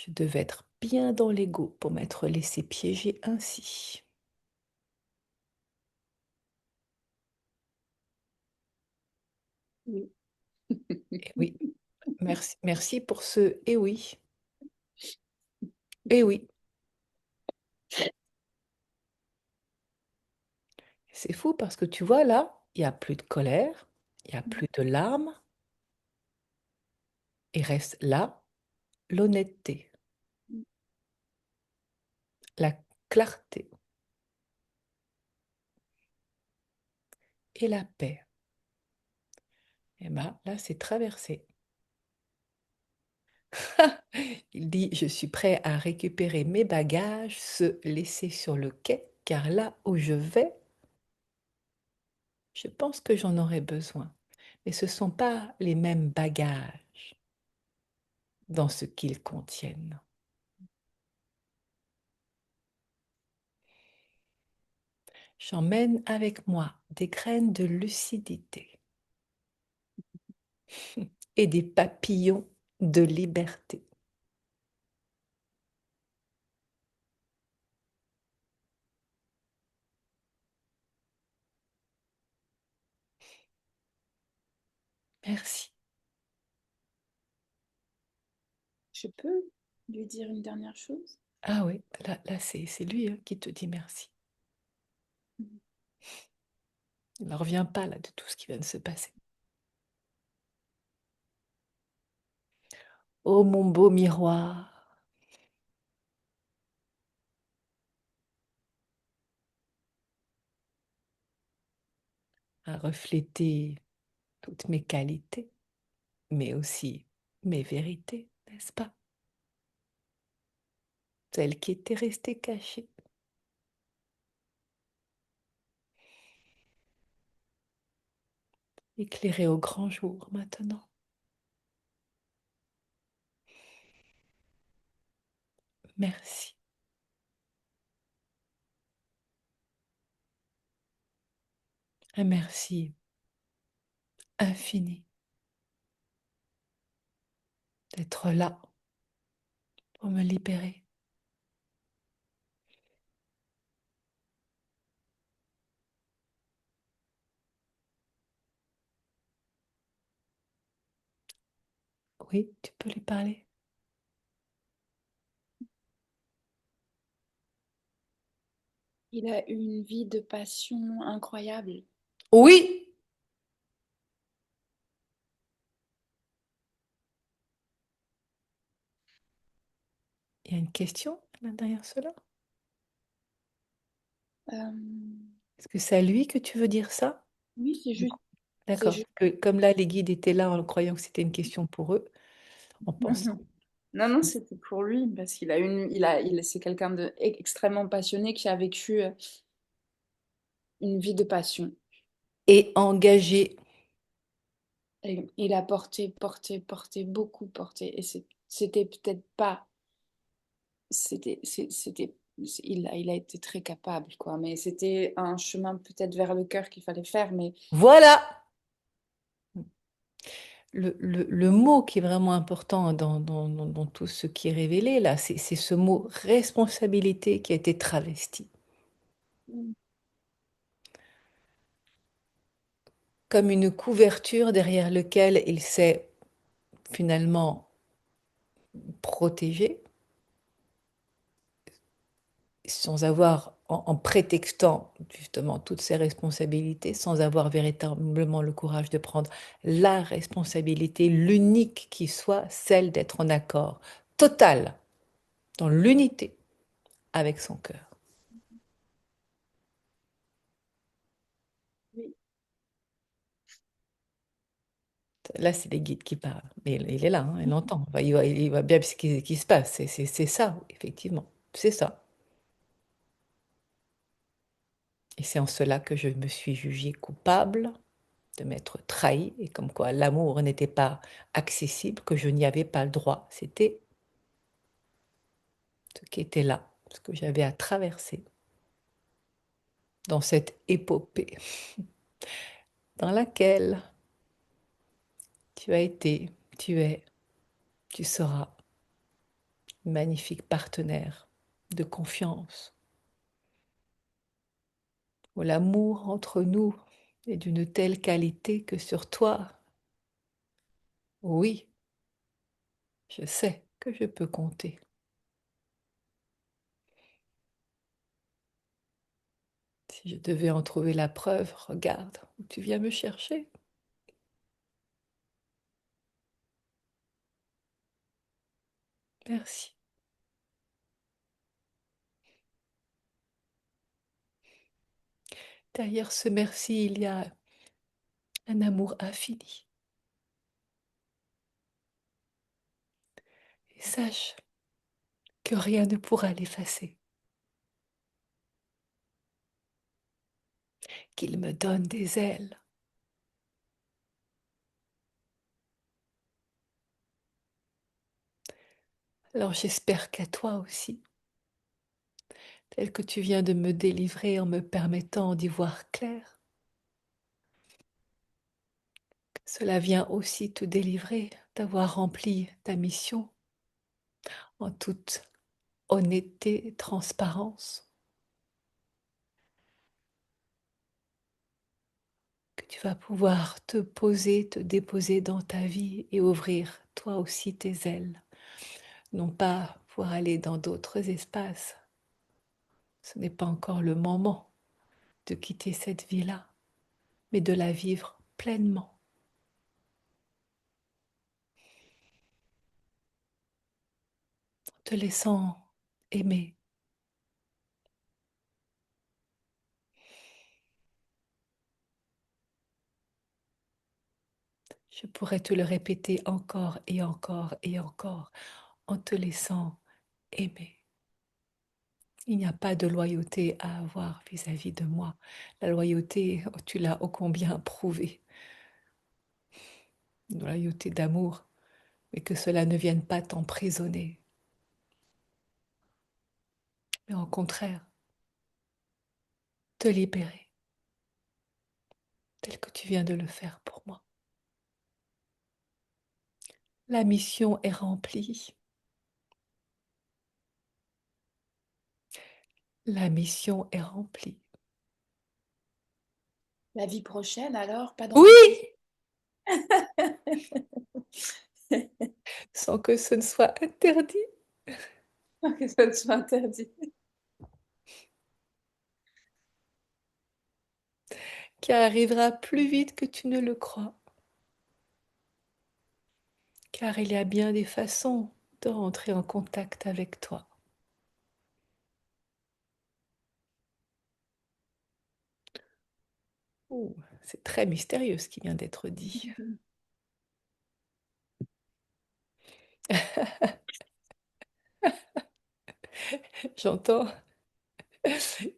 Je devais être bien dans l'ego pour m'être laissé piéger ainsi. Oui. Et oui, merci, merci pour ce eh oui. Eh oui, c'est fou parce que tu vois là, il n'y a plus de colère, il n'y a plus de larmes, il reste là l'honnêteté, la clarté et la paix. Et bien là, c'est traversé. Il dit, je suis prêt à récupérer mes bagages, se laisser sur le quai, car là où je vais, je pense que j'en aurai besoin. Mais ce ne sont pas les mêmes bagages dans ce qu'ils contiennent. J'emmène avec moi des graines de lucidité et des papillons de liberté. Merci. Je peux lui dire une dernière chose? Ah oui, là c'est lui qui te dit merci. Il ne revient pas là de tout ce qui vient de se passer. Oh mon beau miroir, à refléter toutes mes qualités, mais aussi mes vérités, n'est-ce pas? Celles qui étaient restées cachées. Éclairées au grand jour maintenant. Merci. Un merci infini d'être là pour me libérer. Oui, tu peux lui parler. Il a eu une vie de passion incroyable. Oui, il y a une question là derrière cela. Euh, Est-ce que c'est à lui que tu veux dire ça? oui, c'est Du juste. coup, C'est d'accord. juste. Que comme là, les guides étaient là en croyant que c'était une question pour eux, en pensant. Non, non, c'était pour lui, parce qu'il a c'est quelqu'un de extrêmement passionné qui a vécu une vie de passion. Et engagé. Et il a beaucoup porté. Et c'était peut-être pas, il a été très capable, quoi. Mais c'était un chemin peut-être vers le cœur qu'il fallait faire. Mais Voilà le mot qui est vraiment important dans tout ce qui est révélé là, c'est ce mot responsabilité qui a été travesti. Comme une couverture derrière lequel il s'est finalement protégé, sans avoir, en prétextant justement toutes ses responsabilités, sans avoir véritablement le courage de prendre la responsabilité, l'unique qui soit celle d'être en accord total, dans l'unité avec son cœur. oui, Là, c'est les guides qui parlent. Mais il est là, hein, il entend. Enfin, il voit bien ce qui se passe. C'est ça, effectivement. C'est ça. Et c'est en cela que je me suis jugée coupable de m'être trahie et comme quoi l'amour n'était pas accessible, que je n'y avais pas le droit. C'était ce qui était là, ce que j'avais à traverser dans cette épopée dans laquelle tu as été, tu es, tu seras magnifique partenaire de confiance, où l'amour entre nous est d'une telle qualité que sur toi, oui, je sais que je peux compter. Si je devais en trouver la preuve, regarde où tu viens me chercher. Merci. Derrière ce merci, il y a un amour infini. Et sache que rien ne pourra l'effacer. Qu'il me donne des ailes. Alors j'espère qu'à toi aussi, tel que tu viens de me délivrer en me permettant d'y voir clair, cela vient aussi te délivrer d'avoir rempli ta mission en toute honnêteté et transparence, que tu vas pouvoir te poser, te déposer dans ta vie et ouvrir toi aussi tes ailes, non pas pour aller dans d'autres espaces. Ce n'est pas encore le moment de quitter cette vie-là, mais de la vivre pleinement, te laissant aimer. Je pourrais te le répéter encore et encore et encore en te laissant aimer. Il n'y a pas de loyauté à avoir vis-à-vis de moi. La loyauté, tu l'as ô combien prouvée. Une loyauté d'amour, mais que cela ne vienne pas t'emprisonner. Mais au contraire, te libérer, tel que tu viens de le faire pour moi. La mission est remplie. La mission est remplie. La vie prochaine, alors, pas Oui, d'entreprise. sans que ce ne soit interdit, Que ça ne soit interdit. qui arrivera plus vite que tu ne le crois. Car il y a bien des façons de rentrer en contact avec toi. Ouh, c'est très mystérieux ce qui vient d'être dit. J'entends,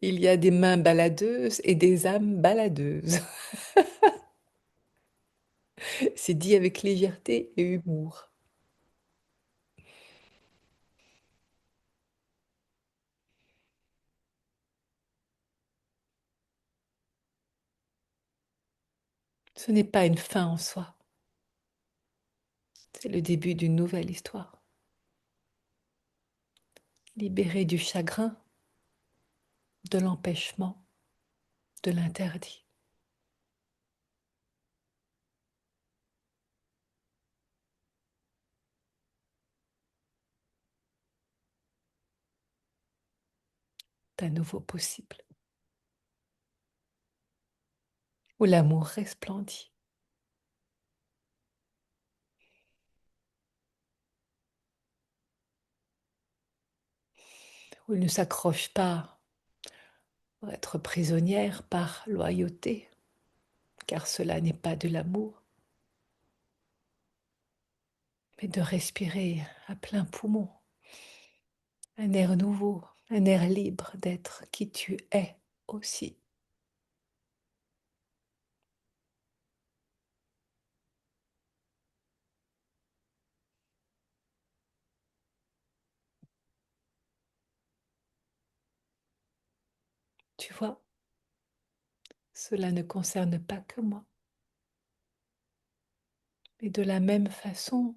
il y a des mains baladeuses et des âmes baladeuses. C'est dit avec légèreté et humour. Ce n'est pas une fin en soi, c'est le début d'une nouvelle histoire. Libéré du chagrin, de l'empêchement, de l'interdit. D'un nouveau possible, où l'amour resplendit, où il ne s'accroche pas pour être prisonnière par loyauté, car cela n'est pas de l'amour, mais de respirer à plein poumon, un air nouveau, un air libre d'être qui tu es aussi. Tu vois, cela ne concerne pas que moi. Et de la même façon,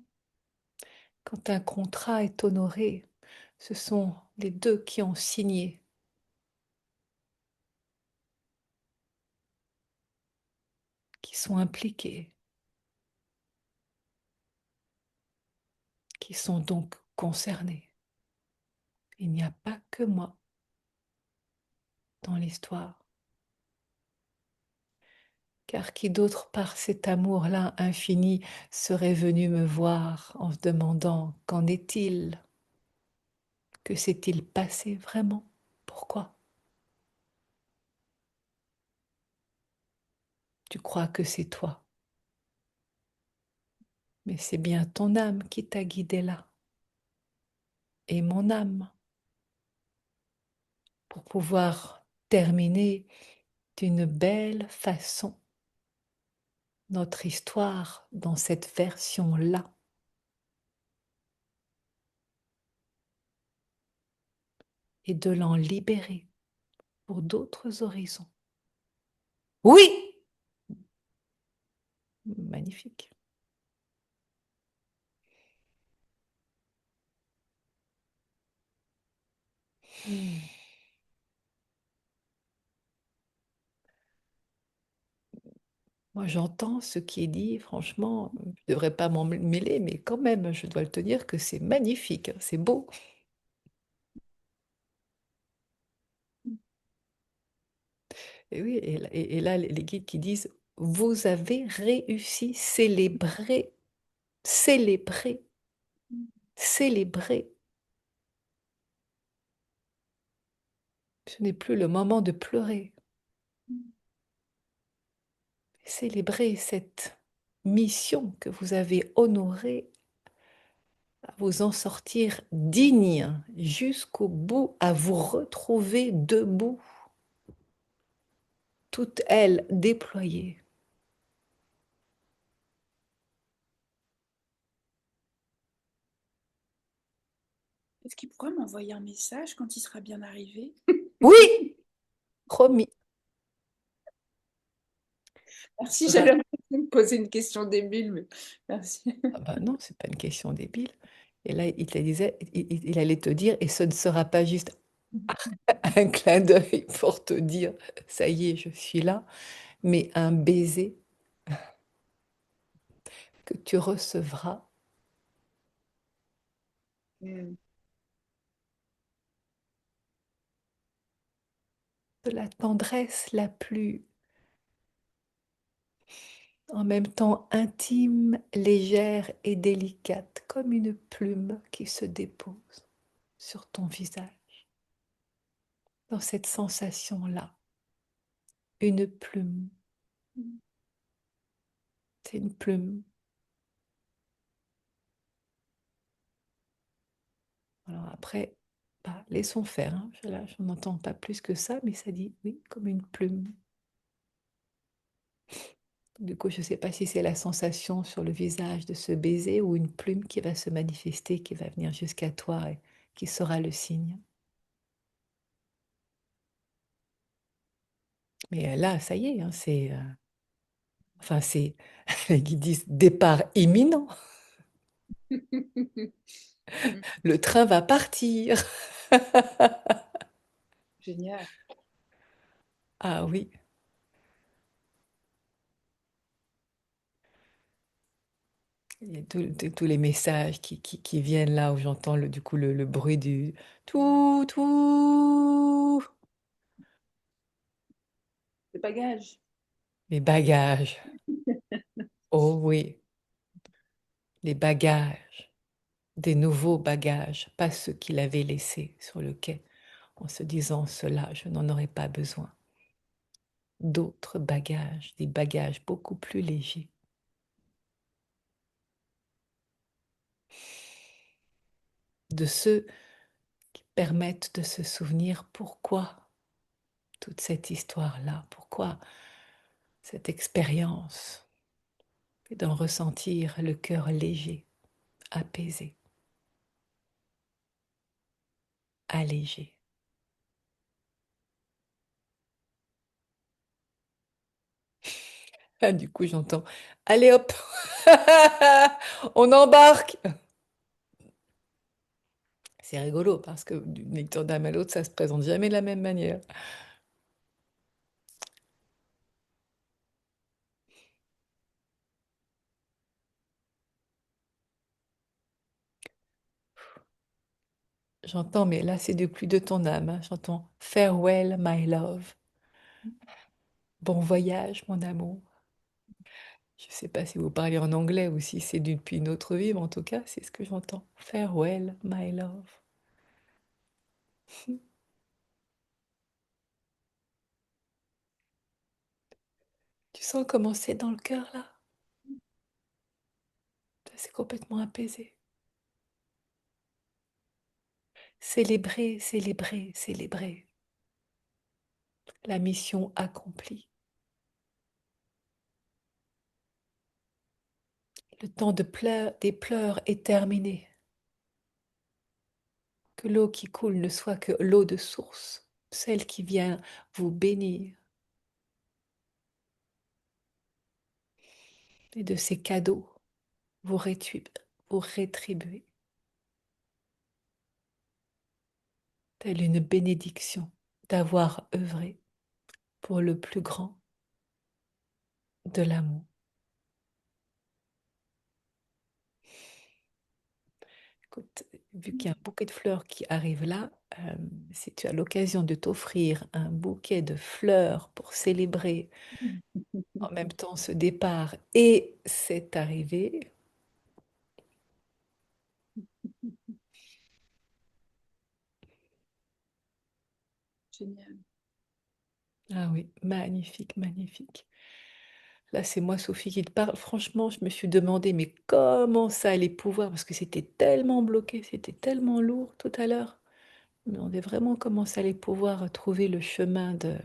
quand un contrat est honoré Ce sont les deux qui ont signé, qui sont impliqués, qui sont donc concernés. Il n'y a pas que moi dans l'histoire. Car qui d'autre par cet amour-là infini serait venu me voir en se demandant qu'en est-il? Que s'est-il passé vraiment? Pourquoi? Tu crois que c'est toi, mais c'est bien ton âme qui t'a guidé là, et mon âme, pour pouvoir terminer d'une belle façon notre histoire dans cette version-là et de l'en libérer pour d'autres horizons. Oui! Magnifique. Moi, j'entends ce qui est dit, franchement, je ne devrais pas m'en mêler, mais quand même, je dois le te dire que c'est magnifique, hein, c'est beau. Et oui, et là, les guides qui disent, vous avez réussi, célébrez, célébrez, célébrez. Ce n'est plus le moment de pleurer. Célébrez cette mission que vous avez honorée, à vous en sortir digne jusqu'au bout, à vous retrouver debout, toutes elles déployées. Est-ce qu'il pourra m'envoyer un message quand il sera bien arrivé? Oui, promis. Merci, j'avais l'impression de poser une question débile, mais merci. Ah ben non, c'est pas une question débile. Et là, il te disait, il allait te dire, et ce ne sera pas juste un clin d'œil pour te dire, ça y est, je suis là, mais un baiser que tu recevras Mm. de la tendresse la plus, en même temps intime, légère et délicate, comme une plume qui se dépose sur ton visage, dans cette sensation-là. Une plume, c'est une plume. Alors après, bah, laissons faire, hein. Là, je n'entends pas plus que ça, mais ça dit oui, comme une plume. Du coup, je ne sais pas si c'est la sensation sur le visage de ce baiser ou une plume qui va se manifester, qui va venir jusqu'à toi et qui sera le signe. Mais là, ça y est, hein, enfin, c'est, les guides disent départ imminent. Le train va partir. Génial. Ah oui, il y a tous les messages qui viennent là où j'entends du coup le bruit du tout, tout, Le bagage. les bagages. Oh oui, les bagages, des nouveaux bagages, pas ceux qu'il avait laissés sur le quai en se disant cela, je n'en aurais pas besoin. D'autres bagages, des bagages beaucoup plus légers. De ceux qui permettent de se souvenir pourquoi toute cette histoire-là, pourquoi cette expérience, et d'en ressentir le cœur léger, apaisé, allégé. Ah, du coup, j'entends, allez hop, on embarque. C'est rigolo parce que d'une lecture d'âme à l'autre, ça se présente jamais de la même manière. J'entends, mais là, c'est de plus de ton âme, hein. J'entends Farewell, my love. Bon voyage, mon amour. Je ne sais pas si vous parlez en anglais ou si c'est depuis une autre vie, mais en tout cas, c'est ce que j'entends. Farewell, my love. Tu sens comment c'est dans le cœur là? C'est complètement apaisé. Célébrer, célébrer, célébrer. La mission accomplie. Le temps des pleurs est terminé. Que l'eau qui coule ne soit que l'eau de source, celle qui vient vous bénir. Et de ces cadeaux, vous vous rétribuez, telle une bénédiction d'avoir œuvré pour le plus grand de l'amour. Écoute, vu qu'il y a un bouquet de fleurs qui arrive là, si tu as l'occasion de t'offrir un bouquet de fleurs pour célébrer en même temps ce départ et cette arrivée, Génial. ah oui, magnifique, magnifique. Là, c'est moi, Sophie, qui te parle. Franchement, je me suis demandé, mais comment ça allait pouvoir, parce que c'était tellement bloqué, c'était tellement lourd tout à l'heure. Je me demandais vraiment comment ça allait pouvoir trouver le chemin de...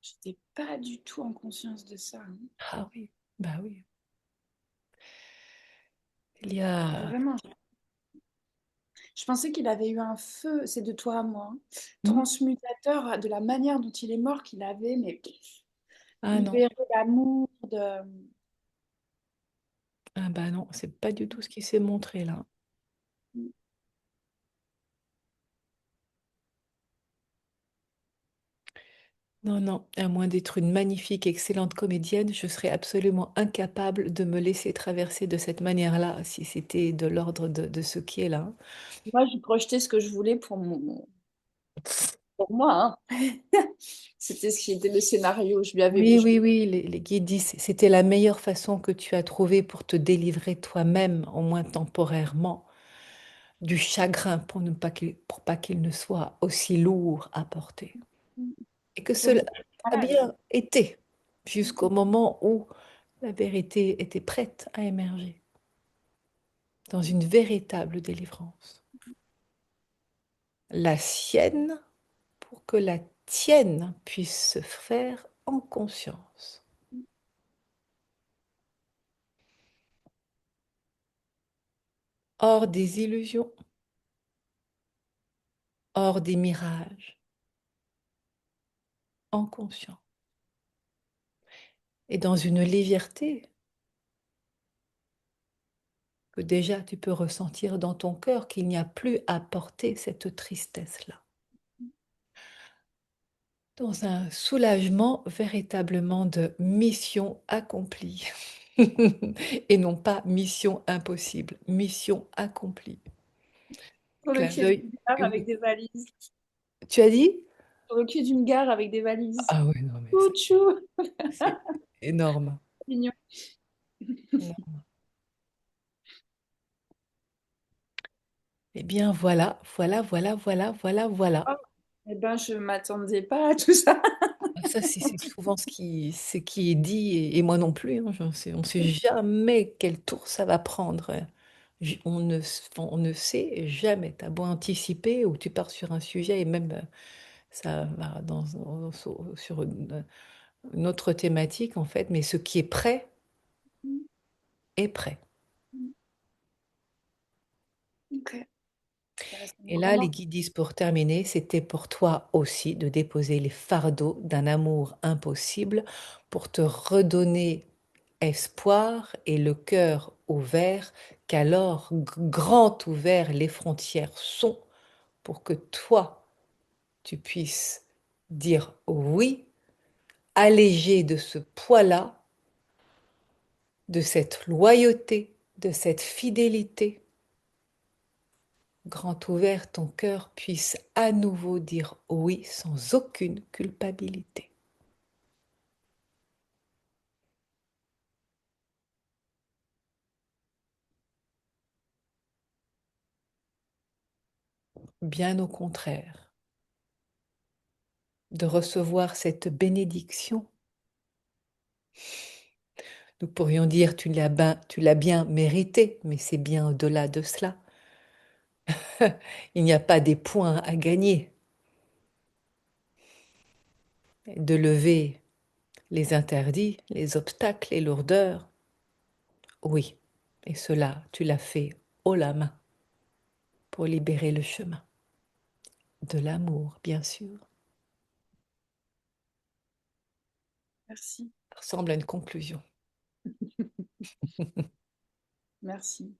J'étais pas du tout en conscience de ça, hein. Ah oui, bah oui. Il y a... Vraiment. Je pensais qu'il avait eu un feu, c'est de toi à moi, hein, Hmm. transmutateur de la manière dont il est mort qu'il avait, mais Ah non, libéré l'amour de... ah bah non, c'est pas du tout ce qui s'est montré là. Non, non, à moins d'être une magnifique, excellente comédienne, je serais absolument incapable de me laisser traverser de cette manière-là, si c'était de l'ordre de ce qui est là. Moi, j'ai projeté ce que je voulais pour moi, hein. C'était ce qui était le scénario. Je lui avais... Oui, oui, oui, les guides disent, c'était la meilleure façon que tu as trouvée pour te délivrer toi-même, au moins temporairement, du chagrin pour pas qu'il ne soit aussi lourd à porter. Et que Donc, cela j'étais a malade. bien été, jusqu'au moment où la vérité était prête à émerger, dans une véritable délivrance. La sienne, pour que la tienne puisse se faire en conscience, hors des illusions, hors des mirages, en conscience. Et dans une légèreté que déjà tu peux ressentir dans ton cœur qu'il n'y a plus à porter cette tristesse-là. Dans un soulagement véritablement de mission accomplie. Et non pas mission impossible, mission accomplie. Sur le Clin pied d'une d'œil. gare avec des valises. Tu as dit? Sur le pied d'une gare avec des valises. Ah oui, non, mais ça, Chouchou, c'est énorme. mignon. Énorme. Eh bien, voilà, voilà, voilà, voilà, voilà, voilà. Oh, eh ben, je m'attendais pas à tout ça. Ah, ça, c'est souvent ce qui est dit, et moi non plus, hein, on ne sait jamais quel tour ça va prendre. On ne sait jamais. Tu as beau anticiper ou tu pars sur un sujet et même ça va sur une autre thématique, en fait, mais ce qui est prêt est prêt. Ok. Ça reste Et là, les vraiment. guides disent pour terminer, c'était pour toi aussi de déposer les fardeaux d'un amour impossible pour te redonner espoir et le cœur ouvert, qu'alors grand ouvert les frontières sont pour que toi, tu puisses dire oui, allégé de ce poids-là, de cette loyauté, de cette fidélité. Grand ouvert, ton cœur puisse à nouveau dire oui sans aucune culpabilité. Bien au contraire, de recevoir cette bénédiction. Nous pourrions dire tu l'as bien mérité, mais c'est bien au-delà de cela. Il n'y a pas des points à gagner. De lever les interdits, les obstacles, les lourdeurs. Oui, et cela, tu l'as fait haut la main pour libérer le chemin. De l'amour, bien sûr. Merci. Ça ressemble à une conclusion. Merci.